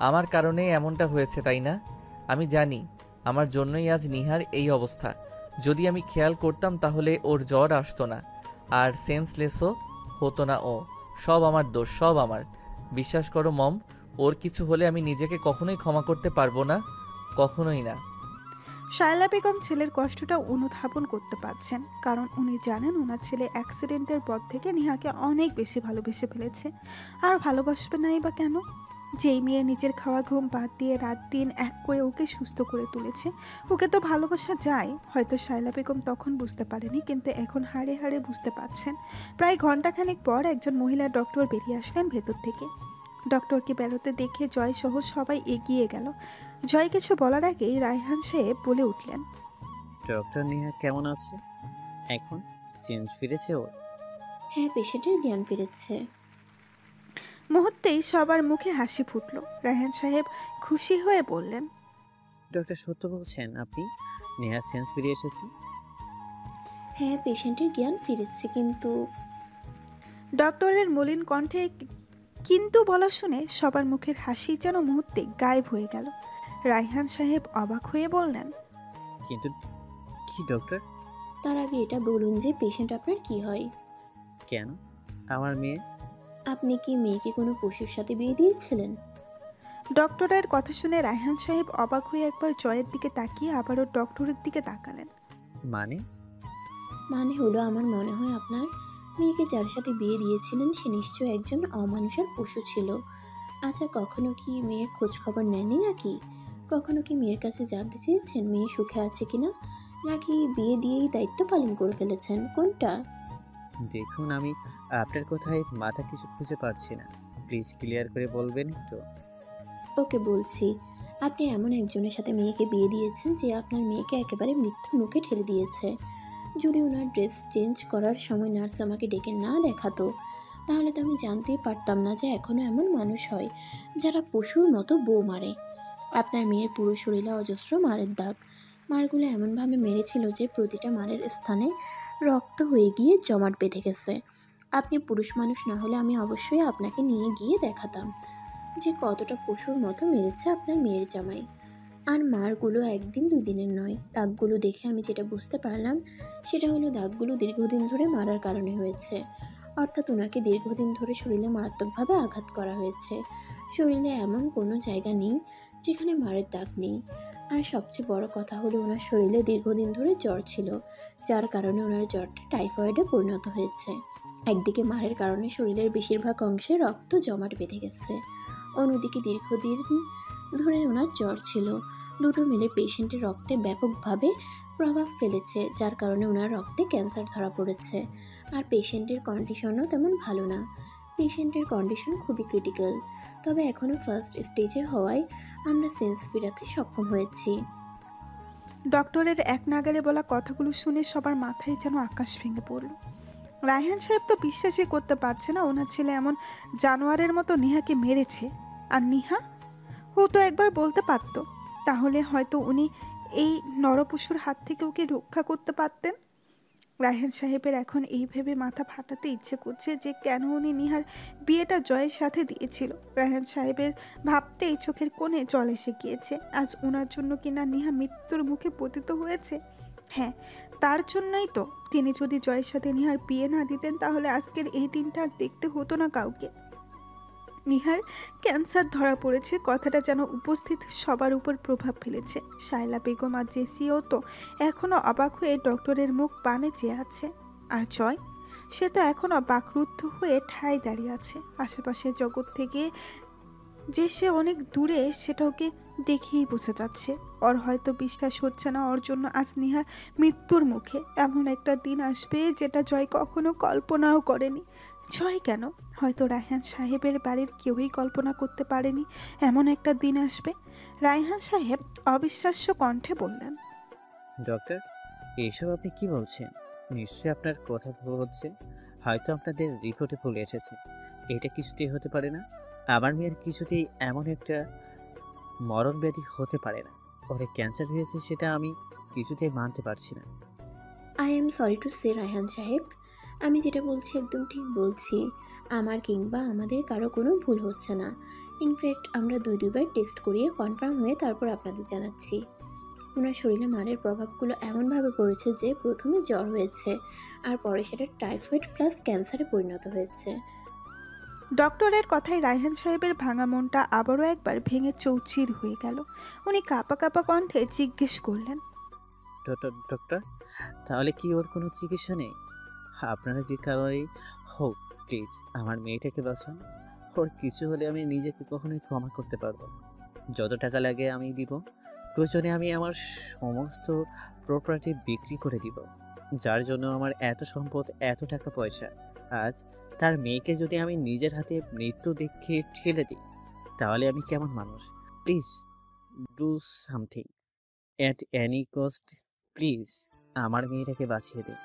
আমার কারণেই এমনটা হয়েছে তাই না? আমি জানি আমার জন্যই আজ নিহার এই অবস্থা। যদি আমি খেয়াল করতাম তাহলে ওর জ্বর আসতো না, আর সেন্সলেসও হতো না। ও সব আমার দোষ, সব আমার। বিশ্বাস করো মম, ওর কিছু হলে আমি নিজেকে কখনোই ক্ষমা করতে পারবো না, কখনোই না। শায়লা বেগম ছেলের কষ্টটা অনুধাবন করতে পারছেন, কারণ উনি জানেন ওনার ছেলে অ্যাক্সিডেন্টের পর থেকে নিহাকে অনেক বেশি ভালোবেসে ফেলেছে। আর ভালোবাসবে নাই বা কেন? যেই মেয়ে নিজের খাওয়া ঘুম বাদ দিয়ে রাত দিন এক করে ওকে সুস্থ করে তুলেছে, ওকে তো ভালোবাসা যায়। হয়তো শায়লা বেগম তখন বুঝতে পারেনি, কিন্তু এখন হাড়ে হাড়ে বুঝতে পারছেন। প্রায় ঘন্টাখানেক পর একজন মহিলা ডক্টর বেরিয়ে আসলেন ভেতর থেকে। ডক্টরকে বেরোতে দেখে জয় সহ সবাই এগিয়ে গেল। জয় কিছু বলার আগেই রায়হান সাহেব বলে উঠলেন, ডক্টর নেহা কেমন আছে এখন? চেঞ্জ ফিরেছে ওর? হ্যাঁ, পেশেন্টের জ্ঞান ফিরেছে। মুহূর্তেই সবার মুখে হাসি ফুটল। রায়হান সাহেব খুশি হয়ে বললেন, ডক্টর সত্য বলছেন আপনি? নেহা চেঞ্জ ফিরে এসেছে? হ্যাঁ, পেশেন্টের জ্ঞান ফিরেছে, কিন্তু ডক্টরের মলিন কণ্ঠে কিন্তু বলা শুনে সবার মুখের হাসি যেন মুহূর্তে গায়েব হয়ে গেল। রায়হান সাহেব অবাক হয়ে বললেন, কিন্তু কি ডক্টর? তার আগে এটা বলুন যে পেশেন্ট আপনার কি হয়? কেন? আমার মেয়ে। আপনি কি মেয়েকে কোনো পশুর সাথে বিয়ে দিয়েছিলেন? ডক্টরের কথা শুনে রায়হান সাহেব অবাক হয়ে একবার জয়ের দিকে তাকিয়ে আবারও ডক্টরের দিকে তাকালেন। মানে? মানে হলো, আমার মনে হয় আপনার মেয়েকে যার সাথে বিয়ে দিয়েছিলেন সে নিশ্চয় একজন অমানুষের পশু ছিল। আচ্ছা, কখনো কি মেয়ের খোঁজ খবর নেননি নাকি? কখনো কি মেয়ের কাছে জানতে চেয়েছেন মেয়ে সুখে আছে কিনা, নাকি বিয়ে দিয়েই দায়িত্ব পালন করে ফেলেছেন? কোনটা? দেখুন, আমি আপনার কথায় মাথা কিছু খুঁজে পাচ্ছি না। প্লিজ ক্লিয়ার করে বলবেন একটু। ওকে, বলছি। আপনি এমন একজনের সাথে মেয়েকে বিয়ে দিয়েছেন যে আপনার মেয়েকে একেবারে মৃত্যুর মুখে ঠেলে দিয়েছে। যদি ওনার ড্রেস চেঞ্জ করার সময় নার্স আমাকে ডেকে না দেখাতো, তাহলে তো আমি জানতেই পারতাম না যে এখনও এমন মানুষ হয় যারা পশুর মতো বউ মারে। আপনার মেয়ের পুরো শরীরে অজস্র মারের দাগ। মারগুলো এমনভাবে মেরেছিল যে প্রতিটা মারের স্থানে রক্ত হয়ে গিয়ে জমাট বেঁধে গেছে। আপনি পুরুষ মানুষ না হলে আমি অবশ্যই আপনাকে নিয়ে গিয়ে দেখাতাম যে কতটা পশুর মতো মেরেছে আপনার মেয়ের জামাই। আর মারগুলো একদিন দুই দিনের নয়। দাগগুলো দেখে আমি যেটা বুঝতে পারলাম সেটা হলো দাগগুলো দীর্ঘদিন ধরে মারার কারণে হয়েছে। অর্থাৎ ওনাকে দীর্ঘদিন ধরে শরীরে মারাত্মকভাবে আঘাত করা হয়েছে। শরীরে এমন কোনো জায়গা নেই যেখানে মারের দাগ নেই। আর সবচেয়ে বড় কথা হলো ওনার শরীরে দীর্ঘদিন ধরে জ্বর ছিল, যার কারণে ওনার জ্বরটা টাইফয়েডে পরিণত হয়েছে। একদিকে মারের কারণে শরীরের বেশিরভাগ অংশে রক্ত জমাট বেঁধে গেছে, অন্যদিকে দীর্ঘদিন ধরে ওনার জ্বর ছিল। দুটো মিলে পেশেন্টের রক্তে ব্যাপকভাবে প্রভাব ফেলেছে, যার কারণে ওনার রক্তে ক্যান্সার ধরা পড়েছে। আর পেশেন্টের কন্ডিশনও তেমন ভালো না। পেশেন্টের কন্ডিশন খুবই ক্রিটিক্যাল, তবে এখনও ফার্স্ট স্টেজে হওয়ায় আমরা সেন্স ফেরাতে সক্ষম হয়েছি। ডক্টরের এক নাগালে বলা কথাগুলো শুনে সবার মাথায় যেন আকাশ ভেঙে পড়ল। রায়হান সাহেব তো বিশ্বাসই করতে পারছে না ওনার ছেলে এমন জানোয়ারের মতো নেহাকে মেরেছে। আর নেহা, ও তো একবার বলতে পারতো, তাহলে হয়তো উনি এই নরপশুর হাত থেকে ওকে রক্ষা করতে পারতেন। রায়হান সাহেবের এখন এই ভেবে মাথা ফাটাতে ইচ্ছে করছে যে কেন উনি নিহার বিয়েটা জয়ের সাথে দিয়েছিল। রায়হান সাহেবের ভাবতেই চোখের কোণে জল এসে গিয়েছে। আজ ওনার জন্য কিনা নিহা মৃত্যুর মুখে পতিত হয়েছে। হ্যাঁ, তার জন্যই তো। তিনি যদি জয়ের সাথে নিহার বিয়ে না দিতেন তাহলে আজকের এই দিনটা আর দেখতে হতো না কাউকে। নিহার ক্যান্সার ধরা পড়েছে কথাটা যেন উপস্থিত সবার উপর প্রভাব ফেলেছে। শায়লা বেগম আর জেসিও তো এখনও অবাক হয়ে ডক্টরের মুখ পানে চেয়ে আছে। আর জয়, সে তো এখনও বাকরুদ্ধ হয়ে ঠায় দাঁড়িয়ে আছে। আশেপাশের জগৎ থেকে যে সে অনেক দূরে সেটা ওকে দেখেই বোঝা যাচ্ছে। ওর হয়তো বিশ্বাস হচ্ছে না ওর জন্য আজ নিহা মৃত্যুর মুখে। এমন একটা দিন আসবে যেটা জয় কখনো কল্পনাও করেনি। জয় কেন, হয়তো রায়হান সাহেবের বাড়ির কেউই কল্পনা করতে পারেনি এমন একটা দিন আসবে। রায়হান সাহেব অবিশ্বাস্য কণ্ঠে বললেন, ডক্টর, এইসব আপনি কি বলছেন? নিশ্চয়ই আপনার কথা ভুল হচ্ছে। হয়তো আপনাদের রিপোর্টে ভুল এসেছে। এটা কিছুতেই হতে পারে না। আমার মেয়ের কিছুতেই এমন একটা মরণ ব্যাধি হতে পারে না। ওরে ক্যান্সার হয়েছে সেটা আমি কিছুতেই মানতে পারছি না। I am sorry to say Raihan সাহেব, আমি যেটা বলছি একদম ঠিক বলছি। আমার কিংবা আমাদের কারো কোনো ভুল হচ্ছে না। ইনফ্যাক্ট আমরা দুইবার টেস্ট করিয়ে কনফার্ম হয়ে তারপর আপনাদের জানাচ্ছি। ওনার শরীরে মারের প্রভাবগুলো এমনভাবে পড়েছে যে প্রথমে জ্বর হয়েছে, আর পরে সেটা টাইফয়েড প্লাস ক্যান্সারে পরিণত হয়েছে। ডক্টরের কথায় রায়হান সাহেবের ভাঙা মনটা আবারও একবার ভেঙে চৌচির হয়ে গেল। উনি কাঁপা কাঁপা কণ্ঠে জিজ্ঞেস করলেন, ডক্টর, তাহলে কি ওর কোনো চিকিৎসা নেই? আপনারা যে কারণেই হোক প্লিজ আমার মেয়েটাকে বাঁচান। ওর কিছু হলে আমি নিজেকে কখনোই ক্ষমা করতে পারবো না। যত টাকা লাগে আমি দিব, প্রয়োজনে আমি আমার সমস্ত প্রপার্টি বিক্রি করে দিব। যার জন্য আমার এত সম্পদ, এত টাকা পয়সা, আজ তার মেয়েকে যদি আমি নিজের হাতে মৃত্যু দেখে ঠেলে দিই, তাহলে আমি কেমন মানুষ? Please do something at any cost. Please আমার মেয়েটাকে বাঁচিয়ে দিন।